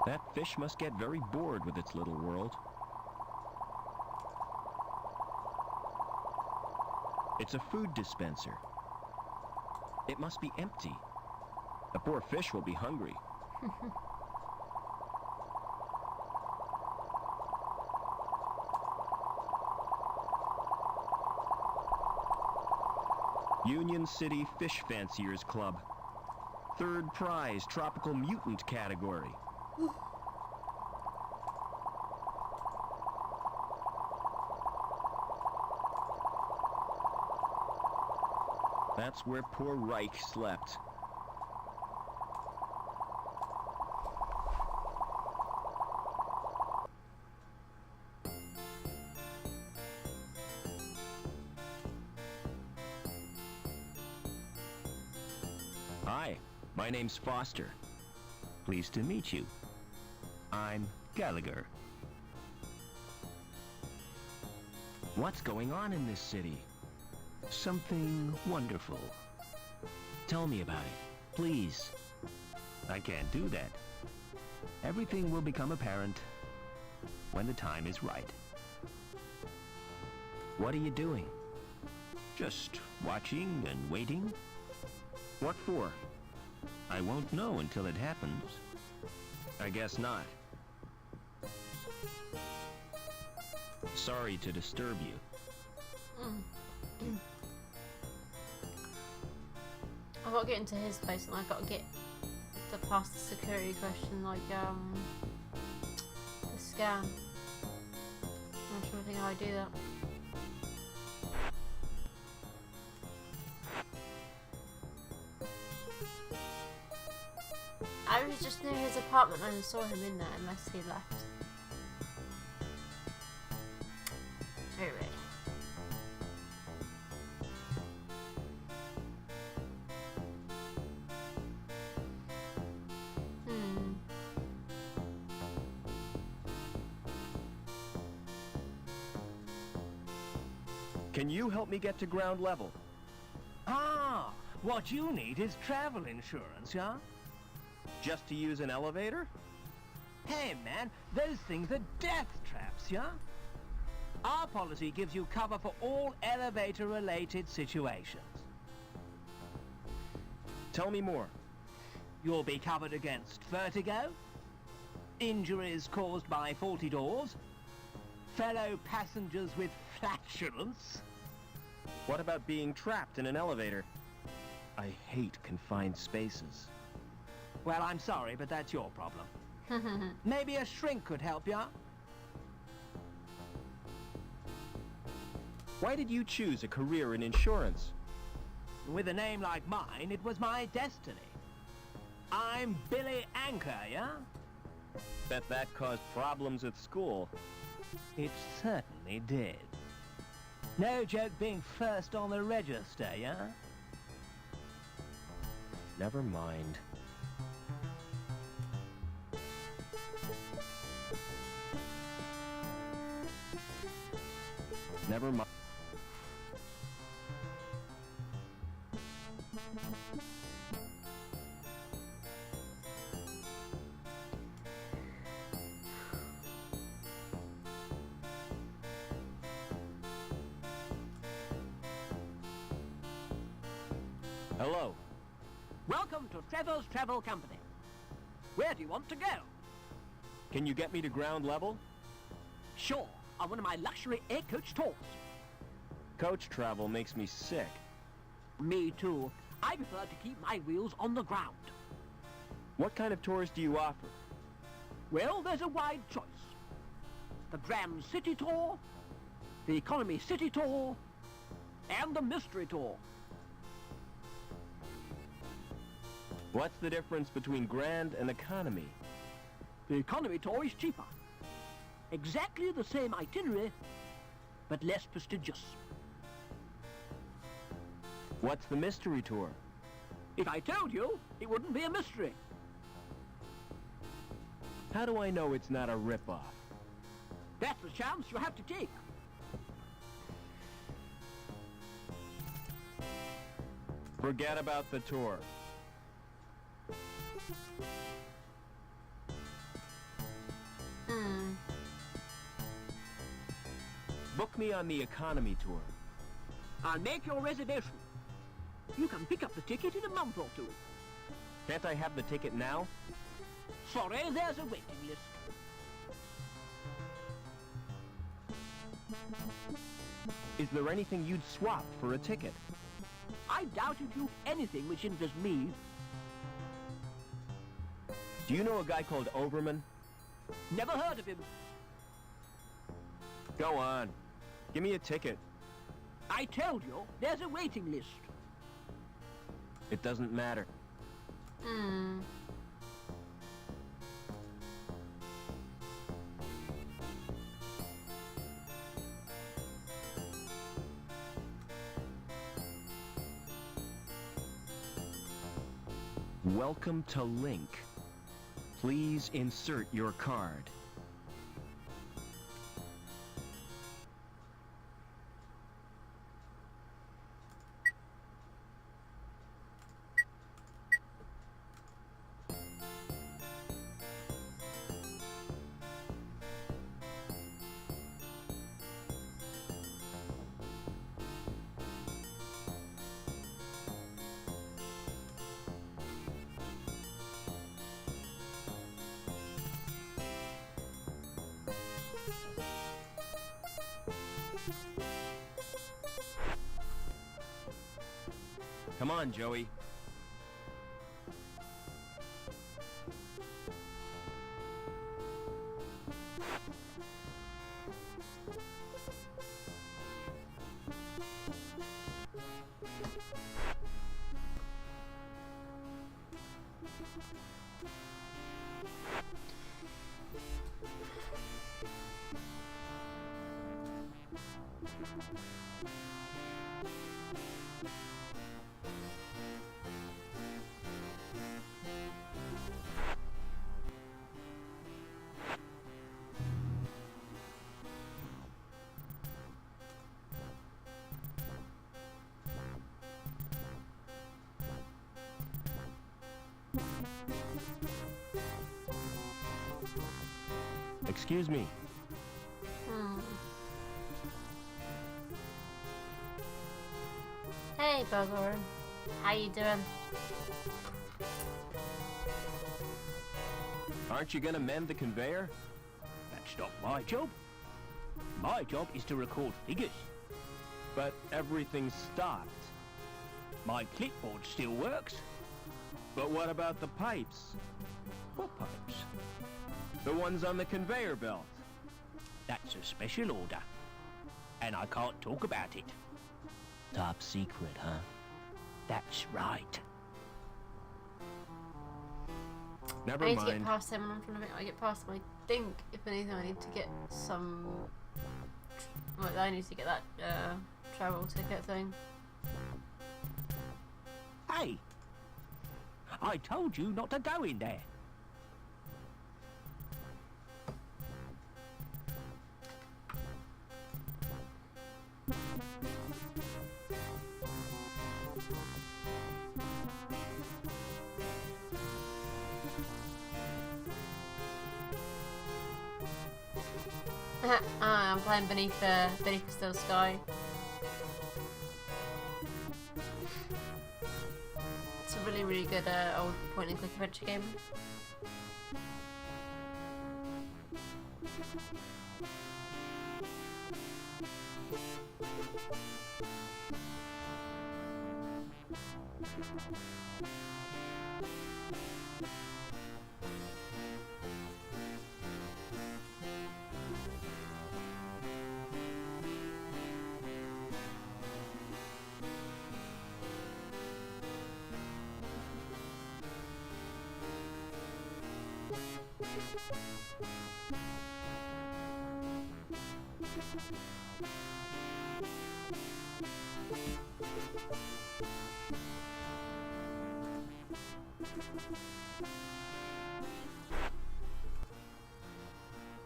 That fish must get very bored with its little world. It's a food dispenser. It must be empty. The poor fish will be hungry. Union City Fish Fanciers Club. Third prize, Tropical Mutant category. That's where poor Reich slept. Hi, my name's Foster. Pleased to meet you. I'm Gallagher. What's going on in this city? Something wonderful. Tell me about it, please. I can't do that. Everything will become apparent when the time is right. What are you doing? Just watching and waiting. What for? I won't know until it happens. I guess not. Sorry to disturb you. I've got to get into his place and I've got to get past the security question, like the scan. I'm not sure I think I do that. I was just near his apartment and I saw him in there unless he left. Very weird. Can you help me get to ground level? Ah, what you need is travel insurance, yeah? Just to use an elevator? Hey, man, those things are death traps, yeah? Our policy gives you cover for all elevator-related situations. Tell me more. You'll be covered against vertigo, injuries caused by faulty doors, fellow passengers with flatulence. What about being trapped in an elevator? I hate confined spaces. Well, I'm sorry, but that's your problem. Maybe a shrink could help you. Why did you choose a career in insurance? With a name like mine, it was my destiny. I'm Billy Anchor, yeah? Bet that caused problems at school. It certainly did. No joke being first on the register, yeah? Never mind. Never mind. Hello. Welcome to Trevor's Travel Company. Where do you want to go? Can you get me to ground level? Sure, on one of my luxury air-coach tours. Coach travel makes me sick. Me too. I prefer to keep my wheels on the ground. What kind of tours do you offer? Well, there's a wide choice. The Grand City Tour, the Economy City Tour, and the Mystery Tour. What's the difference between grand and economy? The Economy Tour is cheaper. Exactly the same itinerary, but less prestigious. What's the mystery tour? If I told you, it wouldn't be a mystery. How do I know it's not a rip-off? That's the chance you have to take. Forget about the tour. Book me on the economy tour. I'll make your reservation. You can pick up the ticket in a month or two. Can't I have the ticket now? Sorry, there's a waiting list. Is there anything you'd swap for a ticket? I doubt if you've anything which interests me. Do you know a guy called Overman? Never heard of him. Go on. Give me a ticket. I told you, there's a waiting list. It doesn't matter. Welcome to Link. Please insert your card. Come on, Joey. Excuse me. Hey, Bogor. How you doing? Aren't you gonna mend the conveyor? That's not my job. My job is to record figures. But everything stopped. My clipboard still works. But what about the pipes? What pipes? The ones on the conveyor belt. That's a special order. And I can't talk about it. Top secret, huh? That's right. Never I need to get mind. past him, and I'm trying to think. I get past him. I think, if anything, I need to get some. Well, I need to get that travel ticket thing. Hey! I told you not to go in there. I'm playing Beneath the Still Sky. It's a really, really good old point-and-click adventure game.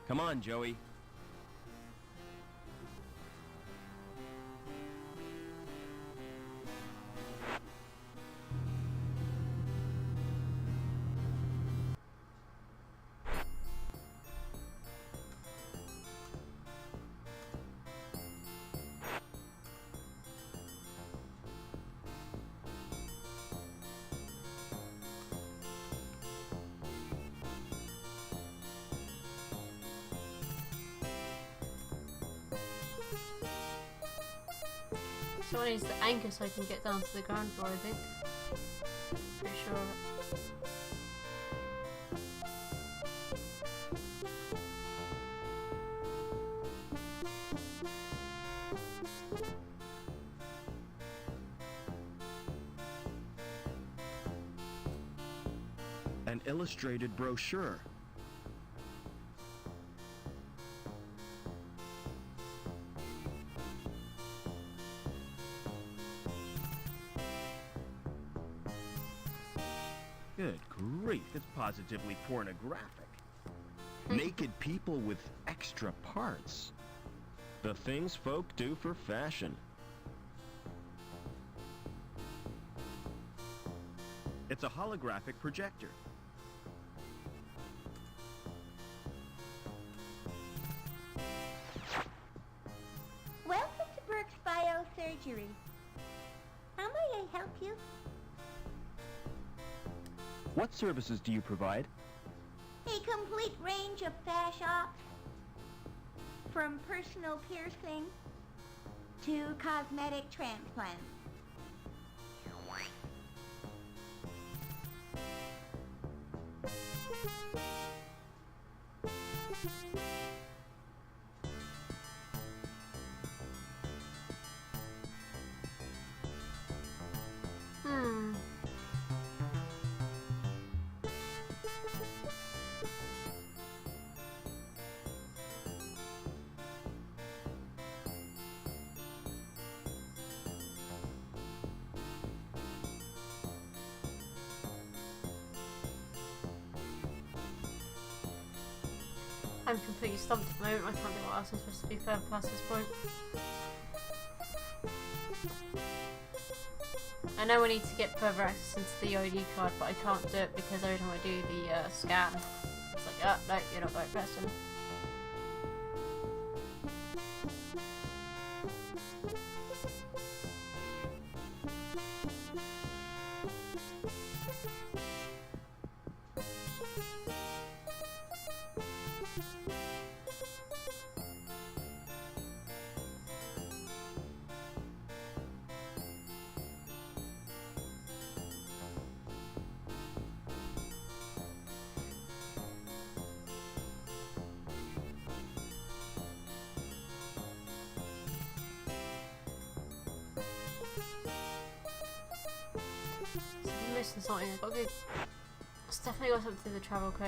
Come on, Joey. Someone needs to anchor so I can get down to the ground floor, I think. Pretty sure. An illustrated brochure. Good grief, it's positively pornographic. Naked people with extra parts. The things folk do for fashion. It's a holographic projector. Welcome to Burke's Biosurgery. How may I help you? What services do you provide? A complete range of fash ops. From personal piercing to cosmetic transplants. I'm completely stumped at the moment. I can't think what else I'm supposed to do further past this point. I know I need to get further access into the ID card, but I can't do it because every time I do the scan, it's like, oh, no, you're not the right person. missing something. I've got to go. It's definitely got something to do with the travel crew.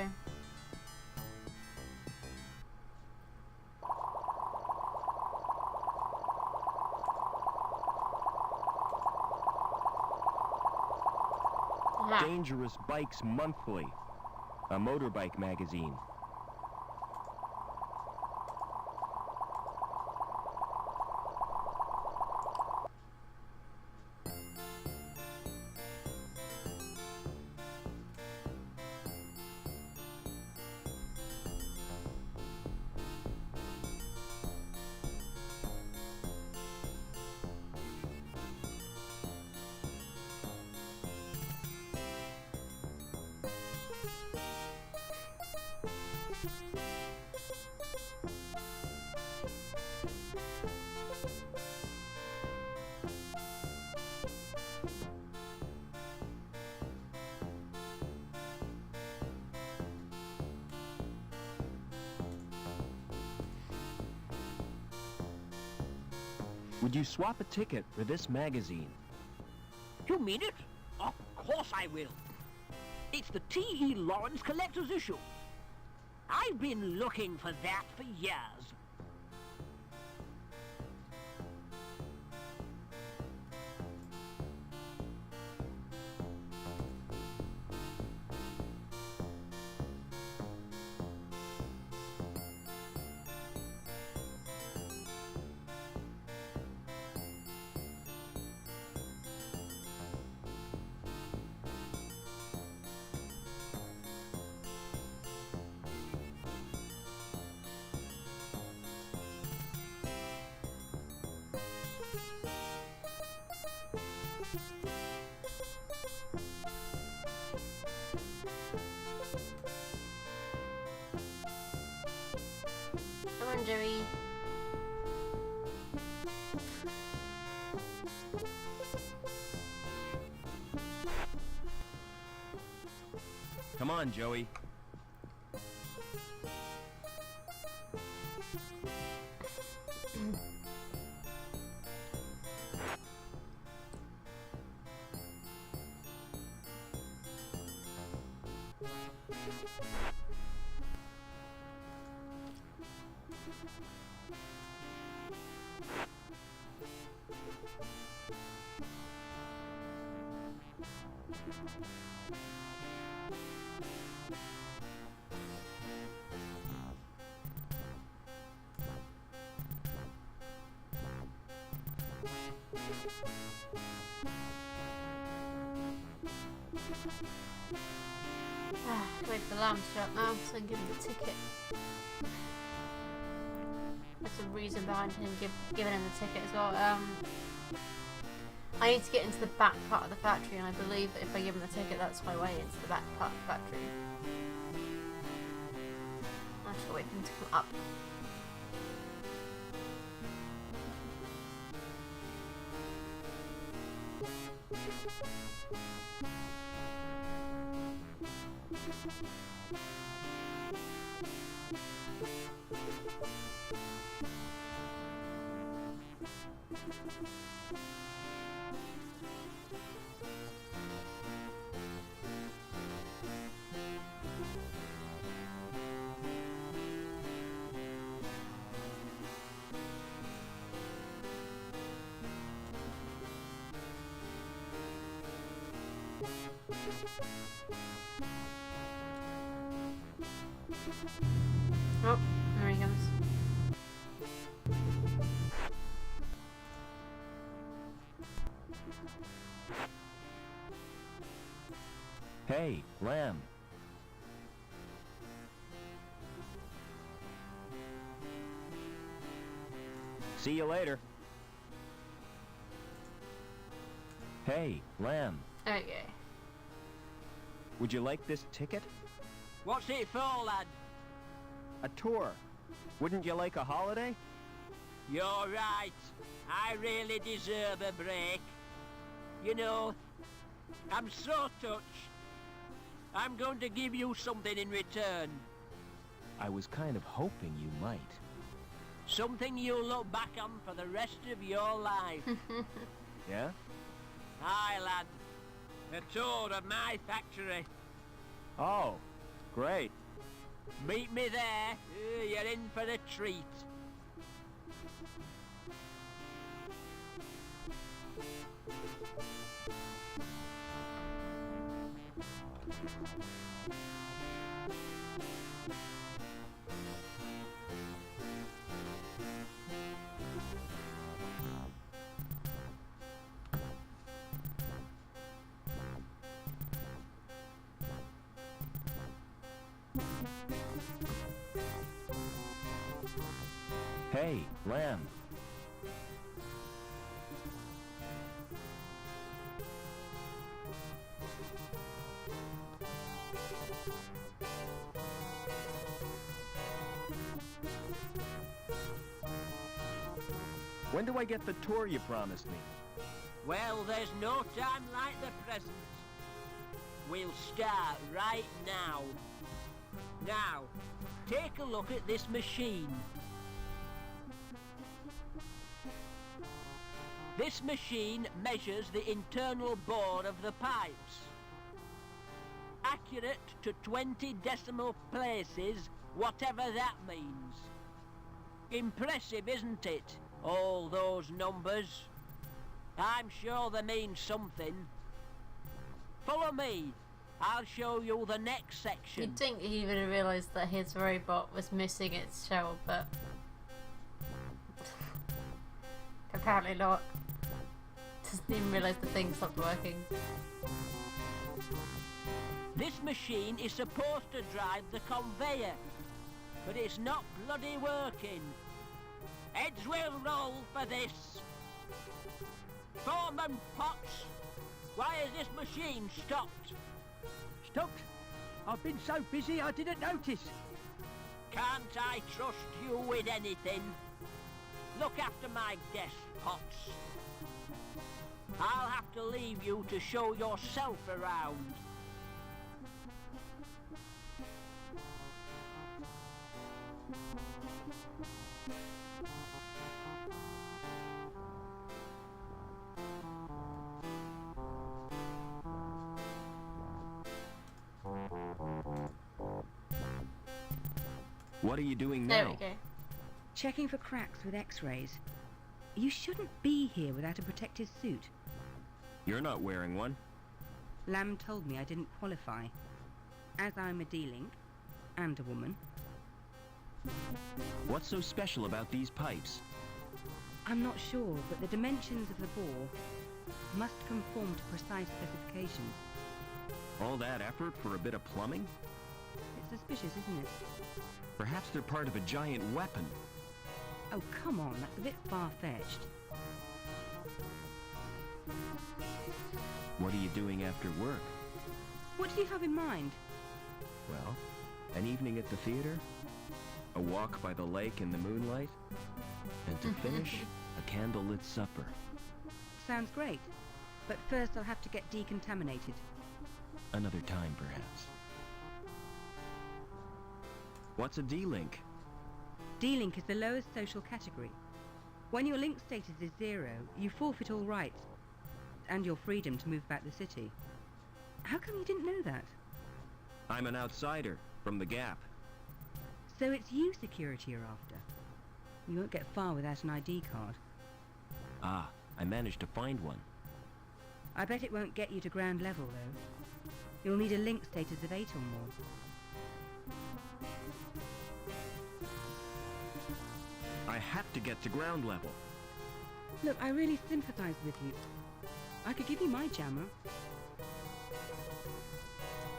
Dangerous Bikes Monthly, a motorbike magazine. Would you swap a ticket for this magazine? You mean it? Of course I will. It's the T.E. Lawrence Collector's Issue. I've been looking for that for years. Come on, Joey. Come on, Joey. Wait for the alarm to shut now, so I can give him the ticket. That's a reason behind him giving him the ticket as well. I need to get into the back part of the factory, and I believe that if I give him the ticket, that's my way into the back part of the factory. I have to wait for him to come up. Oh, there he comes. Hey, Lamb. See you later. Hey, Lamb. Okay. Would you like this ticket? What's it for, lad? A tour. Wouldn't you like a holiday? You're right. I really deserve a break. You know, I'm so touched. I'm going to give you something in return. I was kind of hoping you might. Something you'll look back on for the rest of your life. Yeah? Aye, lad. A tour of my factory. Oh, great. Meet me there. You're in for a treat. Hey, Lamb. When do I get the tour you promised me? Well, there's no time like the present. We'll start right now. Now, take a look at this machine. This machine measures the internal bore of the pipes. Accurate to 20 decimal places, whatever that means. Impressive, isn't it? All those numbers. I'm sure they mean something. Follow me. I'll show you the next section. You'd think he would have realised that his robot was missing its shell, but apparently not. Doesn't even realise the thing stopped working. This machine is supposed to drive the conveyor, but it's not bloody working. Heads will roll for this. Foreman Potts, why has this machine stopped? Stopped? I've been so busy I didn't notice. Can't I trust you with anything? Look after my desk, Potts. I'll have to leave you to show yourself around. What are you doing There now? we go. Checking for cracks with X-rays. You shouldn't be here without a protective suit. You're not wearing one. Lamb told me I didn't qualify. As I'm a D-Link, and a woman. What's so special about these pipes? I'm not sure, but the dimensions of the bore must conform to precise specifications. All that effort for a bit of plumbing? It's suspicious, isn't it? Perhaps they're part of a giant weapon. Oh, come on, that's a bit far-fetched. What are you doing after work? What do you have in mind? Well, an evening at the theater, a walk by the lake in the moonlight, and to finish, a candlelit supper. Sounds great. But first I'll have to get decontaminated. Another time, perhaps. What's a D-Link? D-Link is the lowest social category. When your link status is 0, you forfeit all rights and your freedom to move about the city. How come you didn't know that? I'm an outsider from the Gap. So it's you security are after. You won't get far without an ID card. Ah, I managed to find one. I bet it won't get you to ground level, though. You'll need a link status of 8 or more. I have to get to ground level. Look, I really sympathise with you. I could give you my jammer.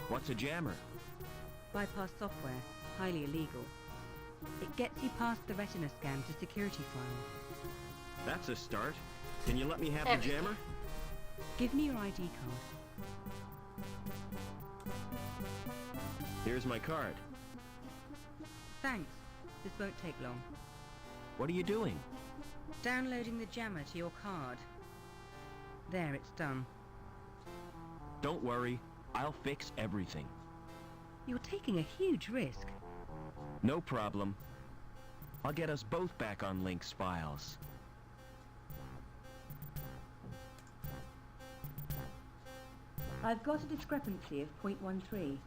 What's a jammer? Bypass software. Highly illegal. It gets you past the retina scan to security file. That's a start. Can you let me have the jammer? Give me your ID card. Here's my card. Thanks. This won't take long. What are you doing? Downloading the jammer to your card. There, it's done. Don't worry. I'll fix everything. You're taking a huge risk. No problem. I'll get us both back on Link's files. I've got a discrepancy of 0.13.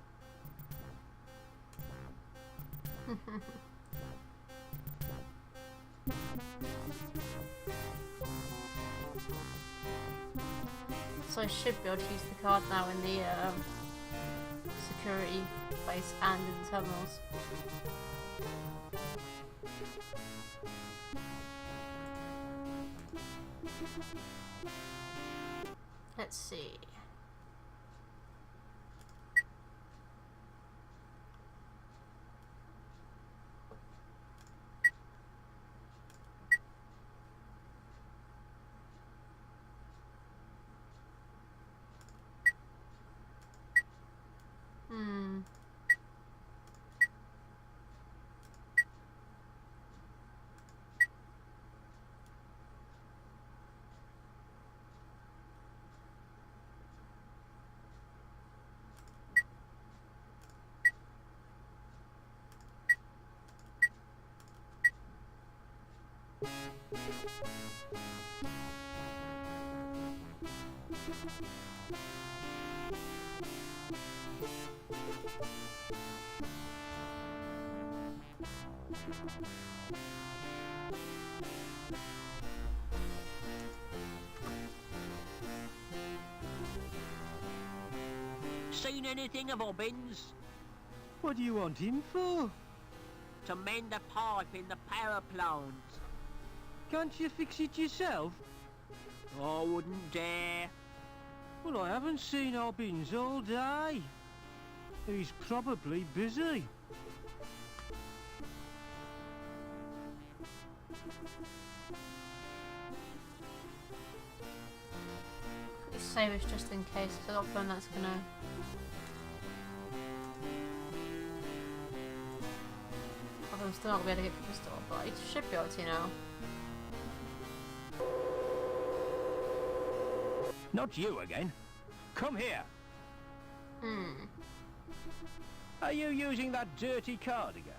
So I should be able to use the card now in the security place and in the terminals. Let's see. Seen anything of Hobbins? What do you want him for? To mend a pipe in the power plant. Can't you fix it yourself? I wouldn't dare. Well, I haven't seen Hobbins all day. He's probably busy. Save us just in case, because I got a feeling that's gonna. I'm still not gonna be able to get to the store, but I should be able to now. Not you again. Come here. Are you using that dirty card again?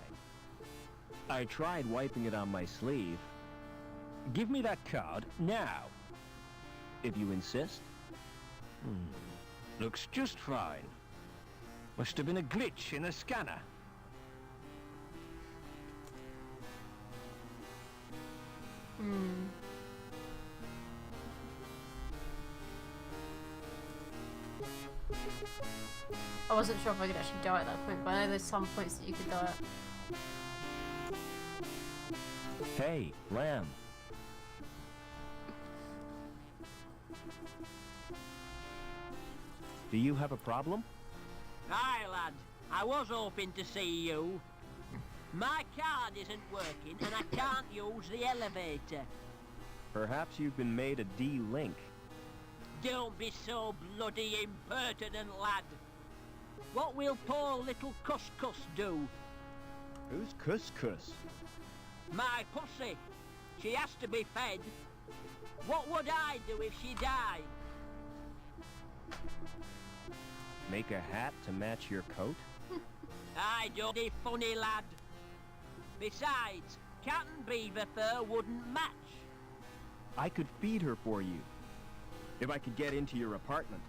I tried wiping it on my sleeve. Give me that card now. If you insist. Looks just fine. Must have been a glitch in the scanner. I wasn't sure if I could actually die at that point, but I know there's some points that you could die at. Hey, Lamb. Do you have a problem? Aye, lad. I was hoping to see you. My card isn't working and I can't use the elevator. Perhaps you've been made a D-Link. Don't be so bloody impertinent, lad. What will poor little Cuscus do? Who's Cuscus? My pussy. She has to be fed. What would I do if she died? Make a hat to match your coat? I don't be funny, lad. Besides, cat and beaver fur wouldn't match. I could feed her for you. If I could get into your apartment.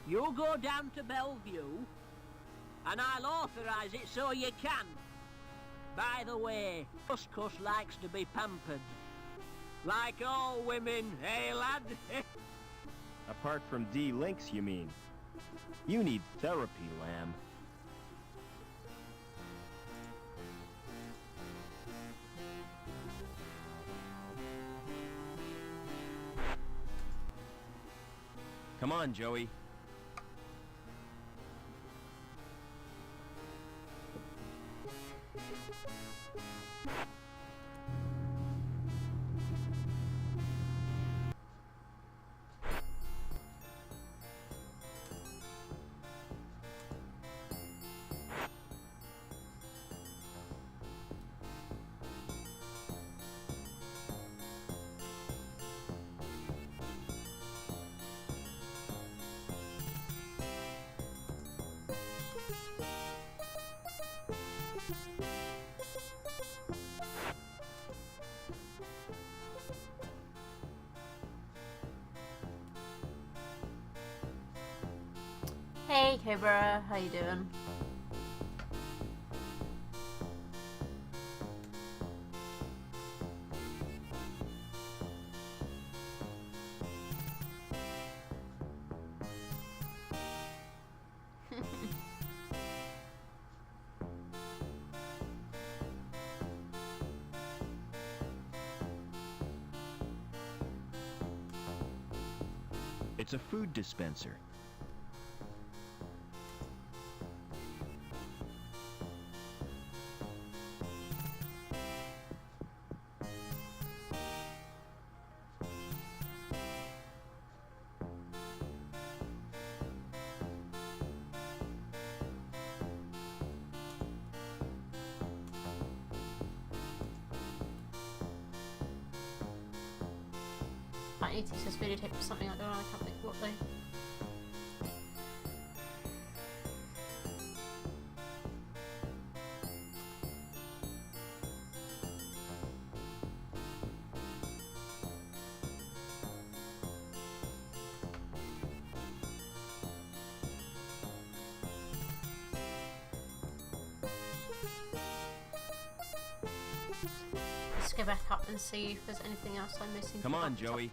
You go down to Bellevue, and I'll authorize it so you can. By the way, Cuscus likes to be pampered. Like all women, eh, lad? Apart from D-Links, you mean? You need therapy, Lamb. Come on, Joey. Hey Cobra, how you doing? It's a food dispenser. I need to use this videotape for something I don't know, I can't think what though. Let's go back up and see if there's anything else I'm missing. Come from on, up top. Joey.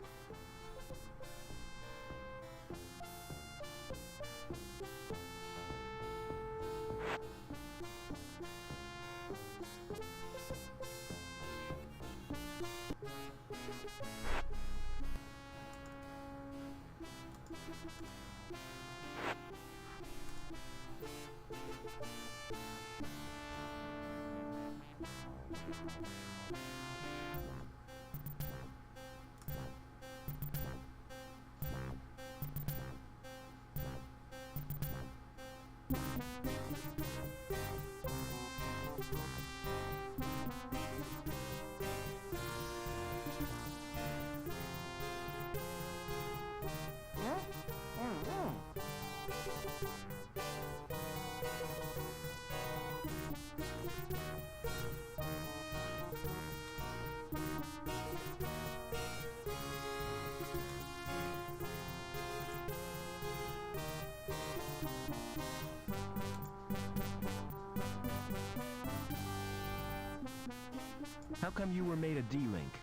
How come you were made a D-Link?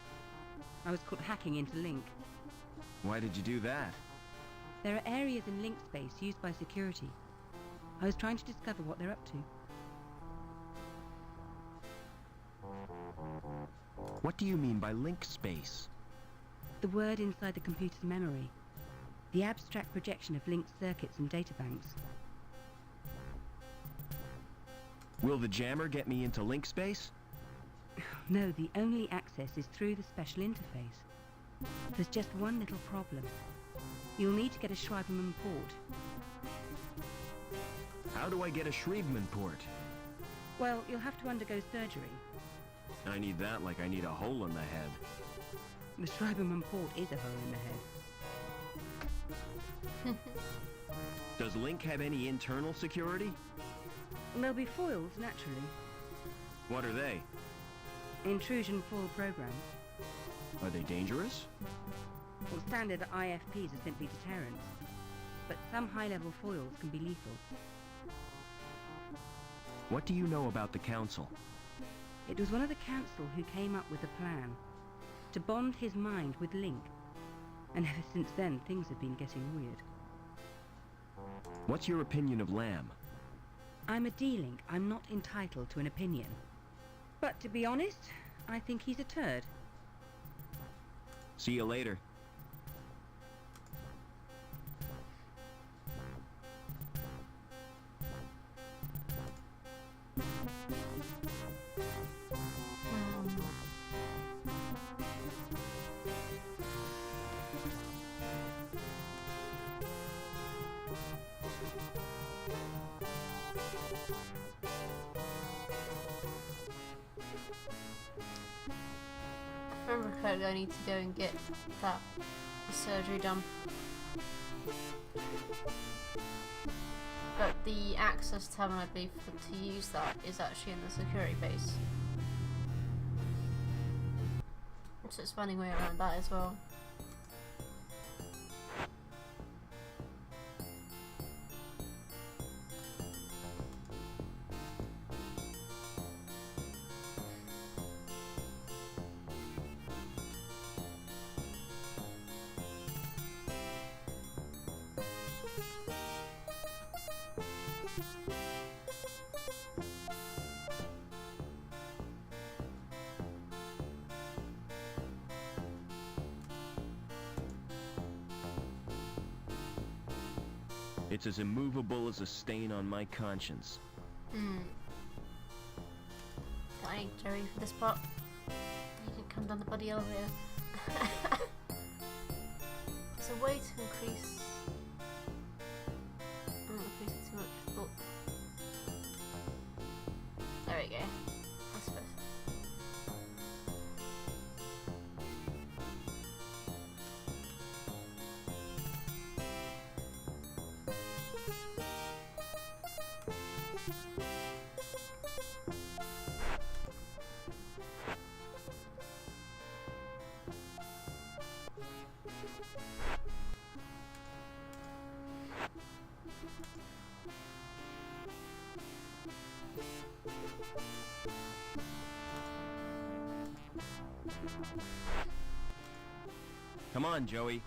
I was caught hacking into Link. Why did you do that? There are areas in Link space used by security. I was trying to discover what they're up to. What do you mean by link space? The word inside the computer's memory. The abstract projection of linked circuits and databanks. Will the jammer get me into link space? No, the only access is through the special interface. There's just one little problem. You'll need to get a Schreiberman port. How do I get a Schreiberman port? Well, you'll have to undergo surgery. I need that like I need a hole in the head. The Schreiberman port is a hole in the head. Does Link have any internal security? There'll be foils, naturally. What are they? Intrusion foil programs. Are they dangerous? Well, standard IFPs are simply deterrents. But some high-level foils can be lethal. What do you know about the Council? It was one of the Council who came up with the plan. To bond his mind with Link. And ever since then, things have been getting weird. What's your opinion of Lamb? I'm a D-Link. I'm not entitled to an opinion. But to be honest, I think he's a turd. See you later. I remember correctly, I need to go and get that surgery done. But the access terminal, I believe, to use that is actually in the security base. So it's finding a way around that as well. It's as immovable as a stain on my conscience. Thanks, Joey, for this part. You can come down the bloody elevator. There's a way to increase. I'm not increasing too much. Oh. There we go. I suppose. Come on, Joey.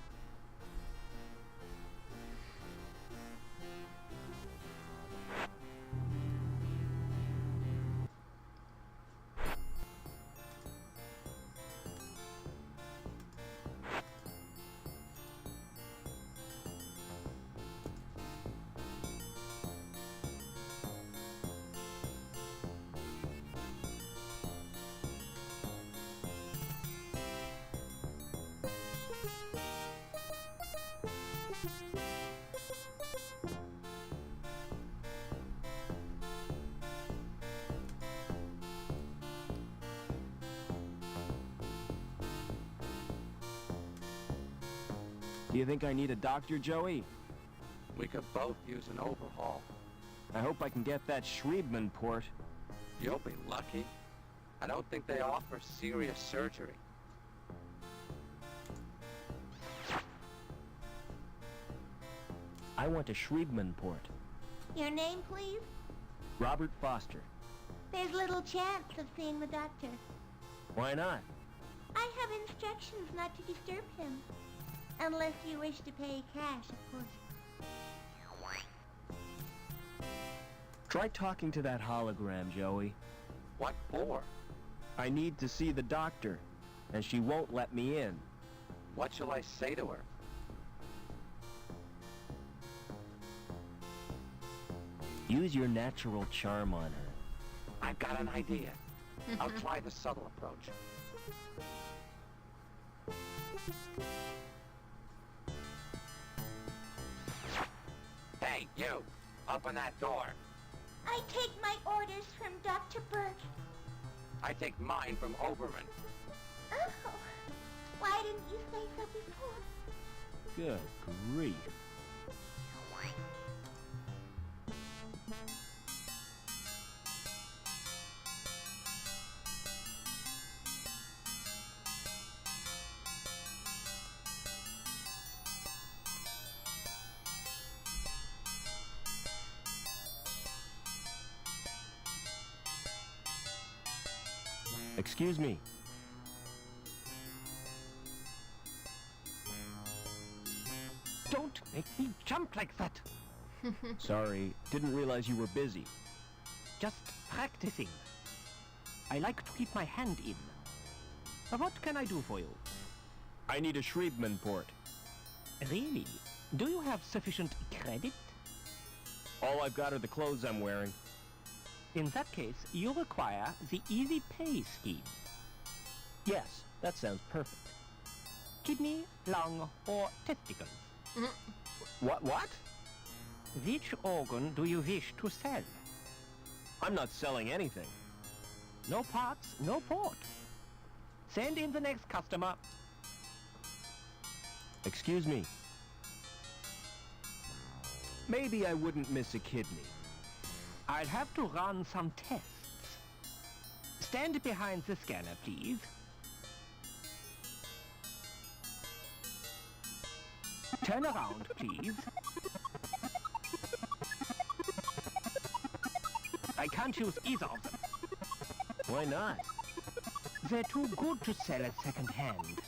Do you think I need a doctor, Joey? We could both use an overhaul. I hope I can get that Schriebman port. You'll be lucky. I don't think they offer serious surgery. I want a Schriebman port. Your name, please? Robert Foster. There's little chance of seeing the doctor. Why not? I have instructions not to disturb him. Unless you wish to pay cash, of course. Try talking to that hologram, Joey. What for? I need to see the doctor, and she won't let me in. What shall I say to her? Use your natural charm on her. I've got an idea. I'll try the subtle approach. Hey, you! Open that door! I take my orders from Dr. Burke. I take mine from Oberman. Oh, why didn't you say so before? Good grief. Excuse me. Don't make me jump like that. Sorry, didn't realize you were busy. Just practicing. I like to keep my hand in. What can I do for you? I need a Schriebman port. Really? Do you have sufficient credit? All I've got are the clothes I'm wearing. In that case, you require the Easy Pay scheme. Yes, that sounds perfect. Kidney, lung, or testicles? What? Which organ do you wish to sell? I'm not selling anything. No parts, no port. Send in the next customer. Excuse me. Maybe I wouldn't miss a kidney. I'll have to run some tests. Stand behind the scanner, please. Turn around, please. I can't use either of them. Why not? They're too good to sell at second hand.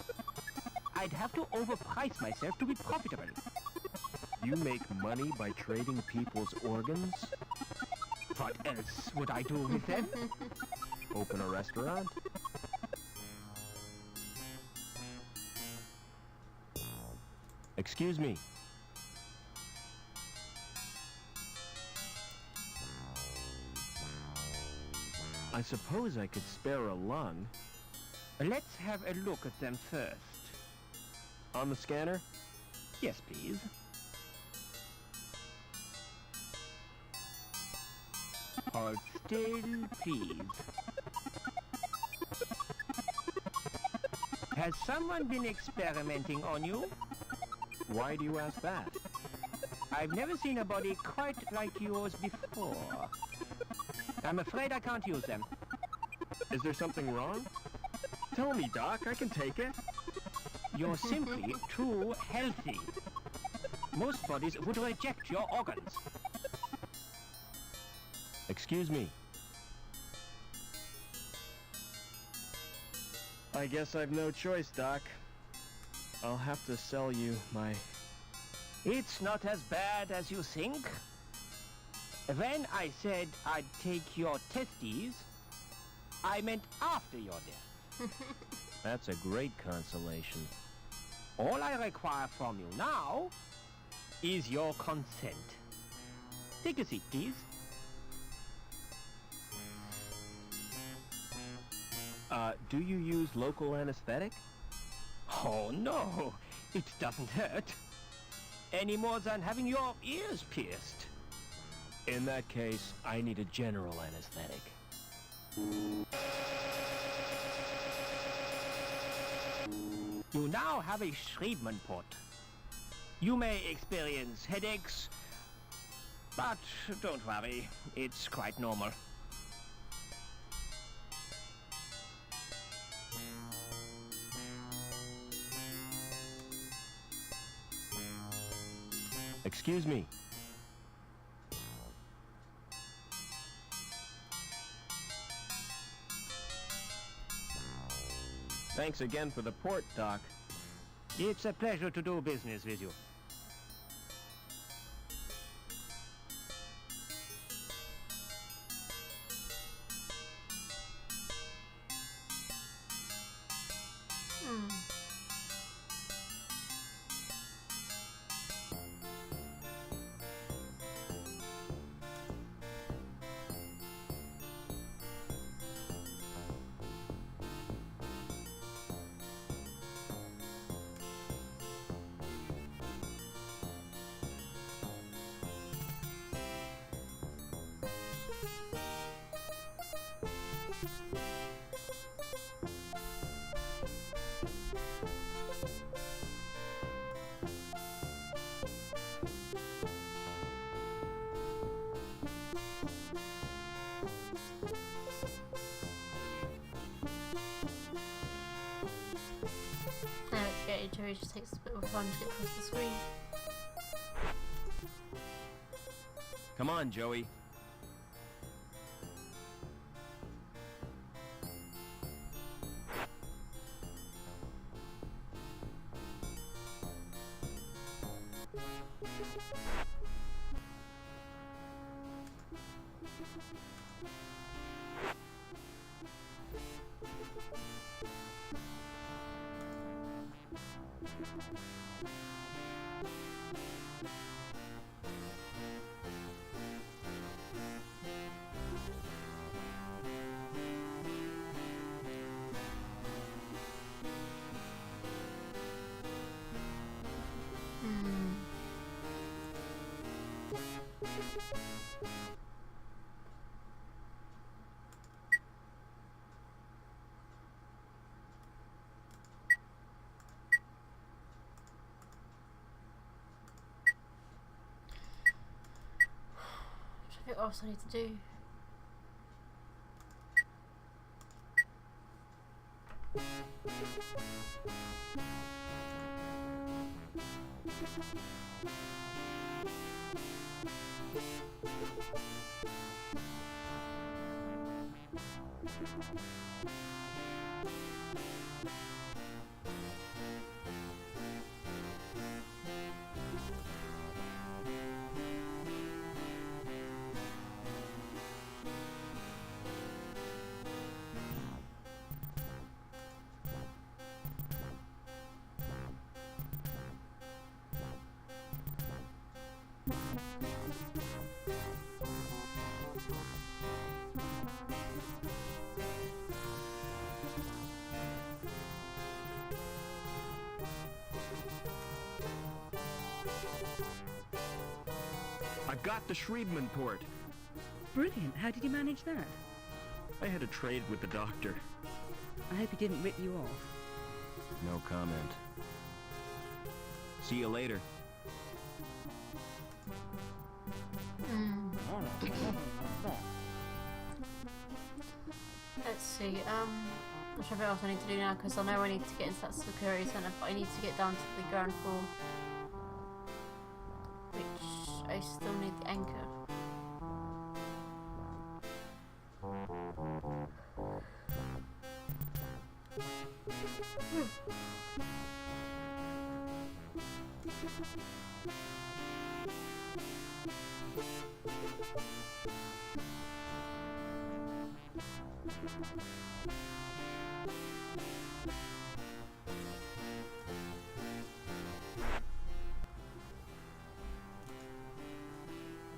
I'd have to overprice myself to be profitable. You make money by trading people's organs? What else would I do with them? Open a restaurant? Excuse me. I suppose I could spare a lung. Let's have a look at them first. On the scanner? Yes, please. Hold still, please. Has someone been experimenting on you? Why do you ask that? I've never seen a body quite like yours before. I'm afraid I can't use them. Is there something wrong? Tell me, Doc, I can take it. You're simply too healthy. Most bodies would reject your organs. Excuse me. I guess I've no choice, Doc. I'll have to sell you my... It's not as bad as you think. When I said I'd take your testes, I meant after your death. That's a great consolation. All I require from you now is your consent. Take a seat, please. Do you use local anesthetic? Oh, no. It doesn't hurt. Any more than having your ears pierced. In that case, I need a general anesthetic. You now have a Schriebman port. You may experience headaches, but don't worry, it's quite normal. Excuse me. Thanks again for the port, Doc. It's a pleasure to do business with you. Okay, Joey just takes a bit of fun to get across the screen. Come on, Joey. What else I need to do? got the Shrievman port. Brilliant. How did you manage that? I had a trade with the doctor. I hope he didn't rip you off. No comment. See you later. Let's see, what's what else I need to do now, because I know I need to get into that security centre, but I need to get down to the ground floor. Which, I still need the anchor.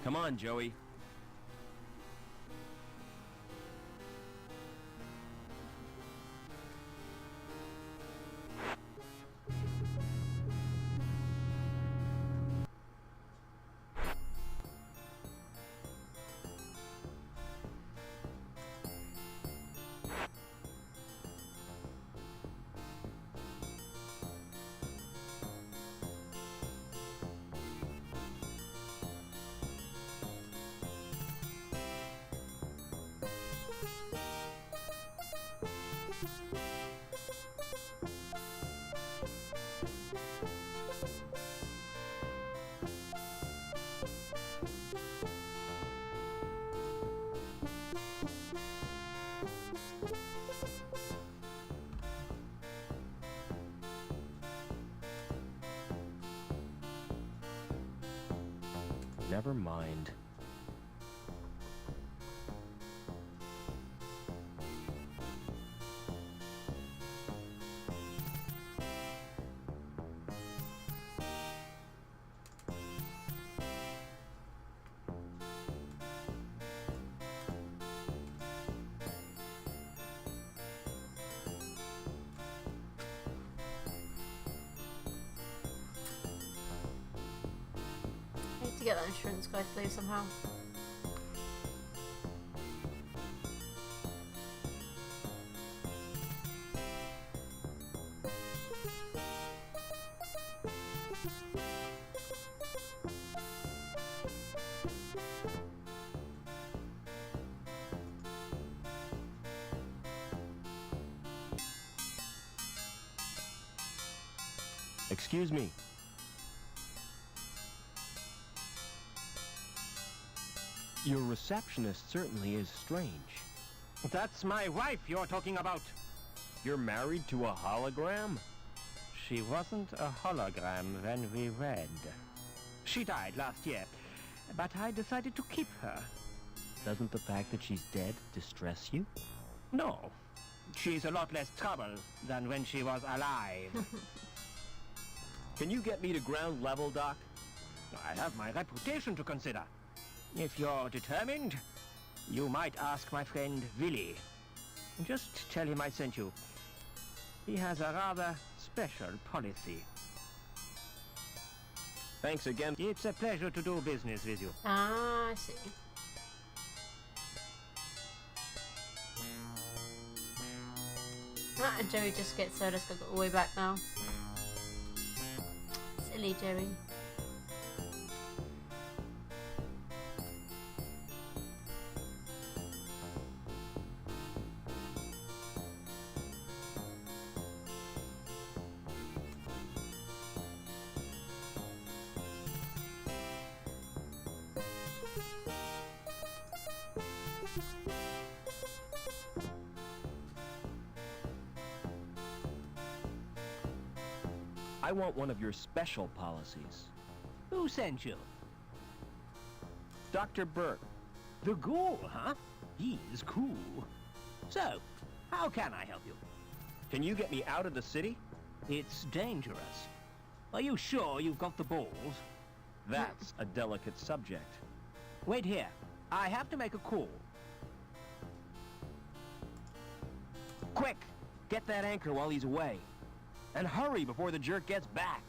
Come on, Joey. Never mind. To get that insurance guy to leave somehow. Excuse me. Your receptionist certainly is strange. That's my wife you're talking about. You're married to a hologram? She wasn't a hologram when we wed. She died last year, but I decided to keep her. Doesn't the fact that she's dead distress you? No. She's a lot less trouble than when she was alive. Can you get me to ground level, Doc? I have my reputation to consider. If you're determined, you might ask my friend Willy. Just tell him I sent you. He has a rather special policy. Thanks again. It's a pleasure to do business with you. Ah, I see. Ah, and Joey just gets Soda's got all the way back now. Silly Joey. I want one of your special policies. Who sent you? Dr. Burke. The ghoul, huh? He's cool. So, how can I help you? Can you get me out of the city? It's dangerous. Are you sure you've got the balls? That's a delicate subject. Wait here. I have to make a call. Quick! Get that anchor while he's away. And hurry before the jerk gets back.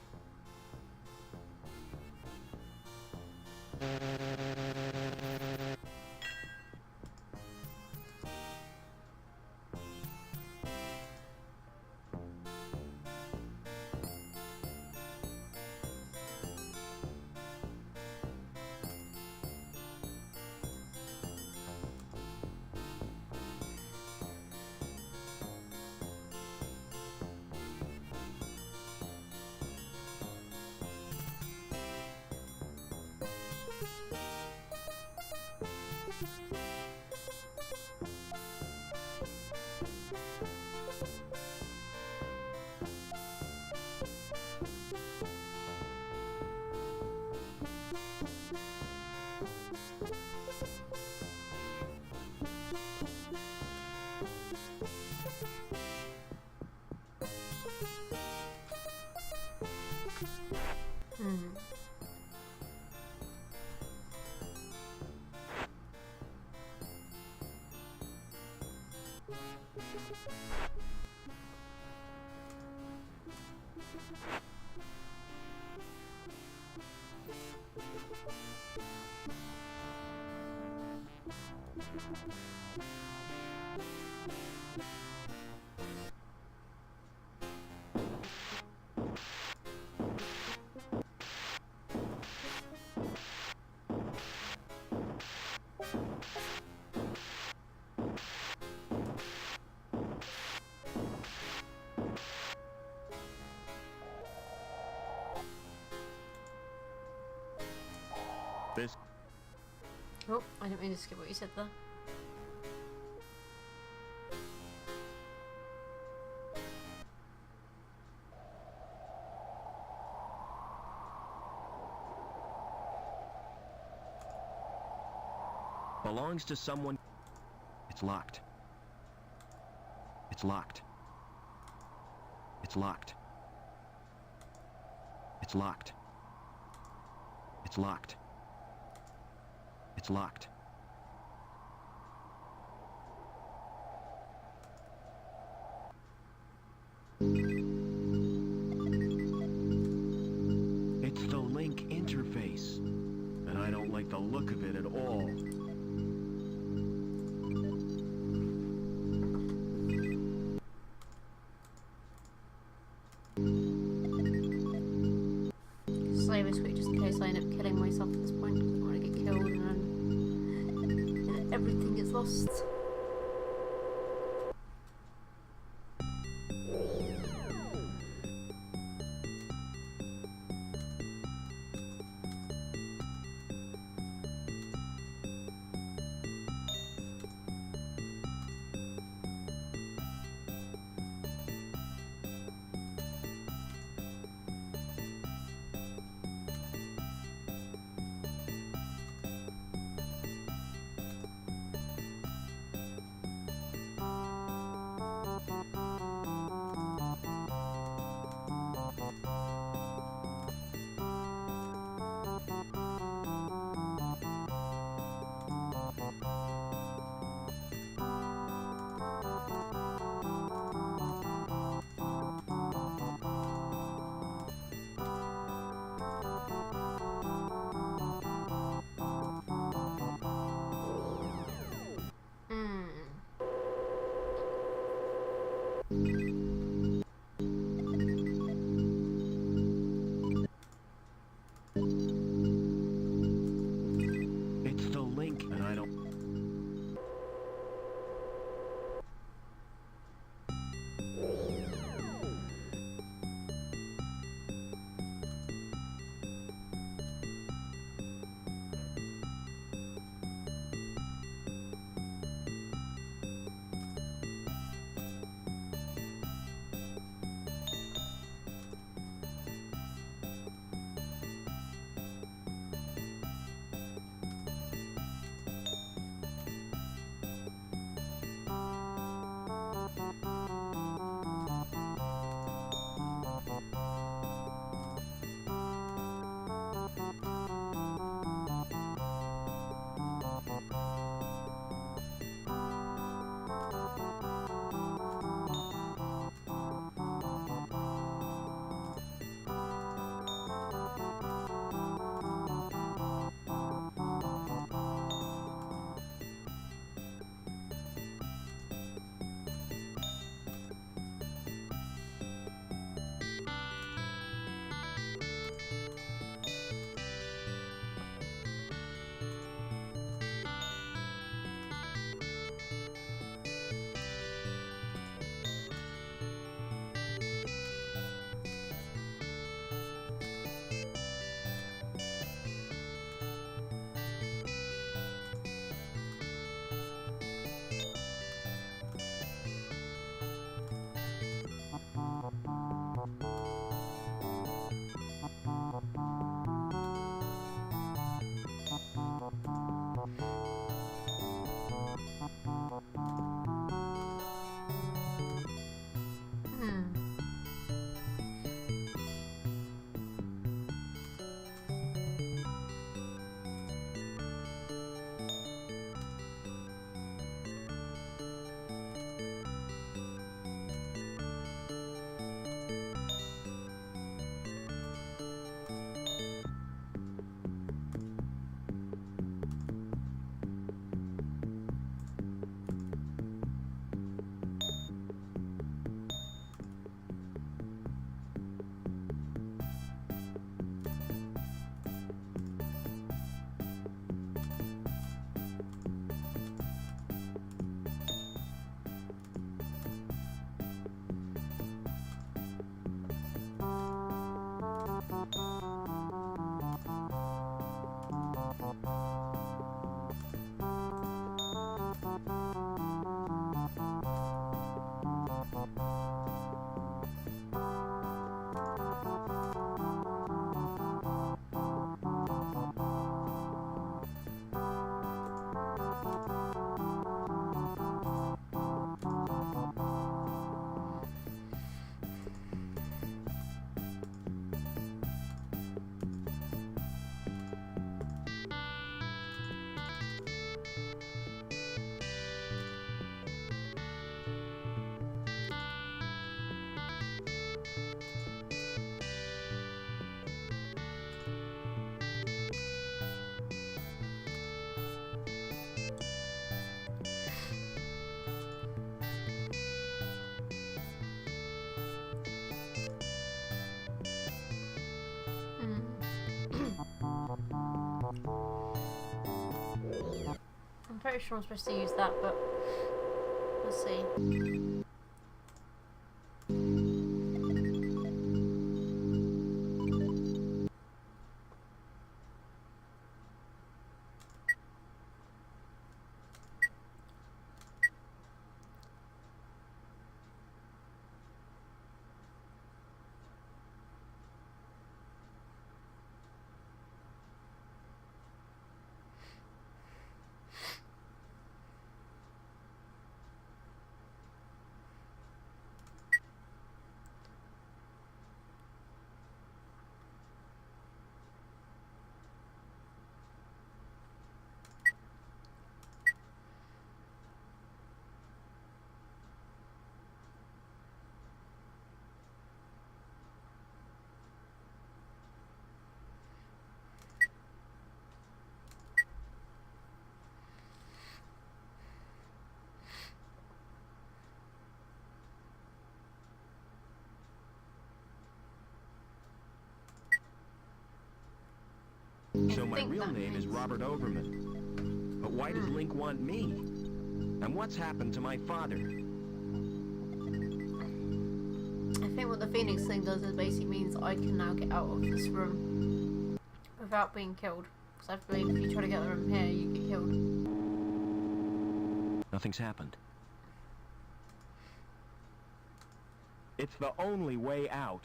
This. Oh, I didn't mean to skip what you said there. Belongs to someone. It's locked. It's locked. It's locked. It's locked. It's locked. It's locked. It's the link interface, and I don't like the look of it at all. Slay this week just in case I end up killing myself at this point. I don't want to get killed and then everything gets lost. It's the link, and I don't... pretty sure I'm supposed to use that, but we'll see. So my real name is Robert Overman. But why does Link want me? And what's happened to my father? I think what the Phoenix thing does is basically means I can now get out of this room without being killed. Because I believe if you try to get the room here, you get killed. Nothing's happened. It's the only way out.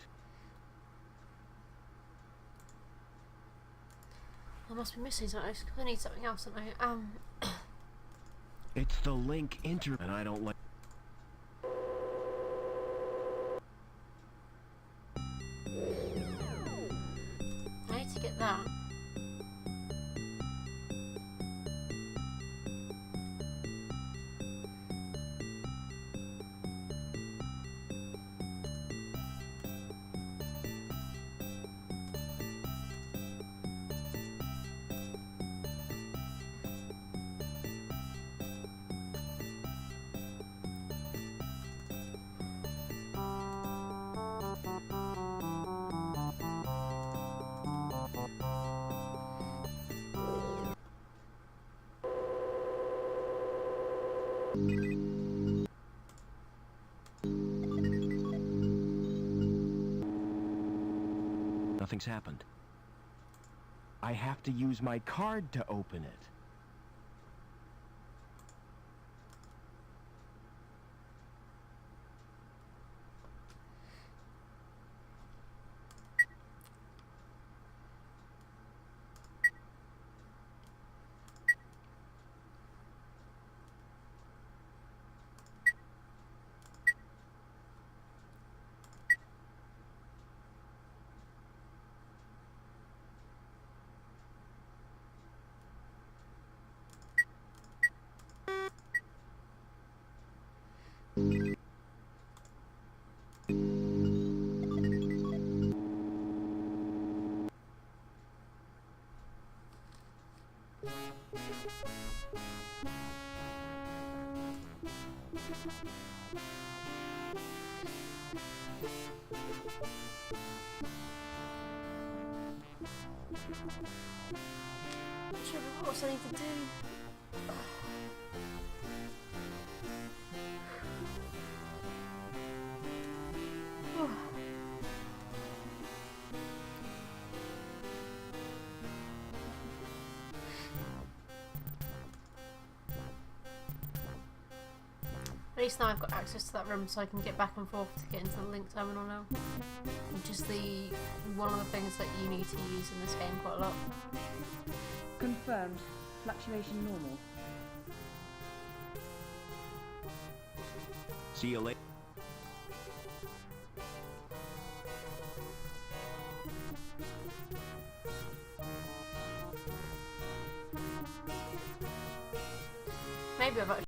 I must be missing something. I need something else, don't I? It's the Link Inter... And I don't like... I need to get that. Nothing's happened. I have to use my card to open it. What else I need to do? At least now I've got access to that room so I can get back and forth to get into the Link terminal now. Which is one of the things that you need to use in this game quite a lot. Confirmed. Fluctuation normal. See you later. Maybe I've actually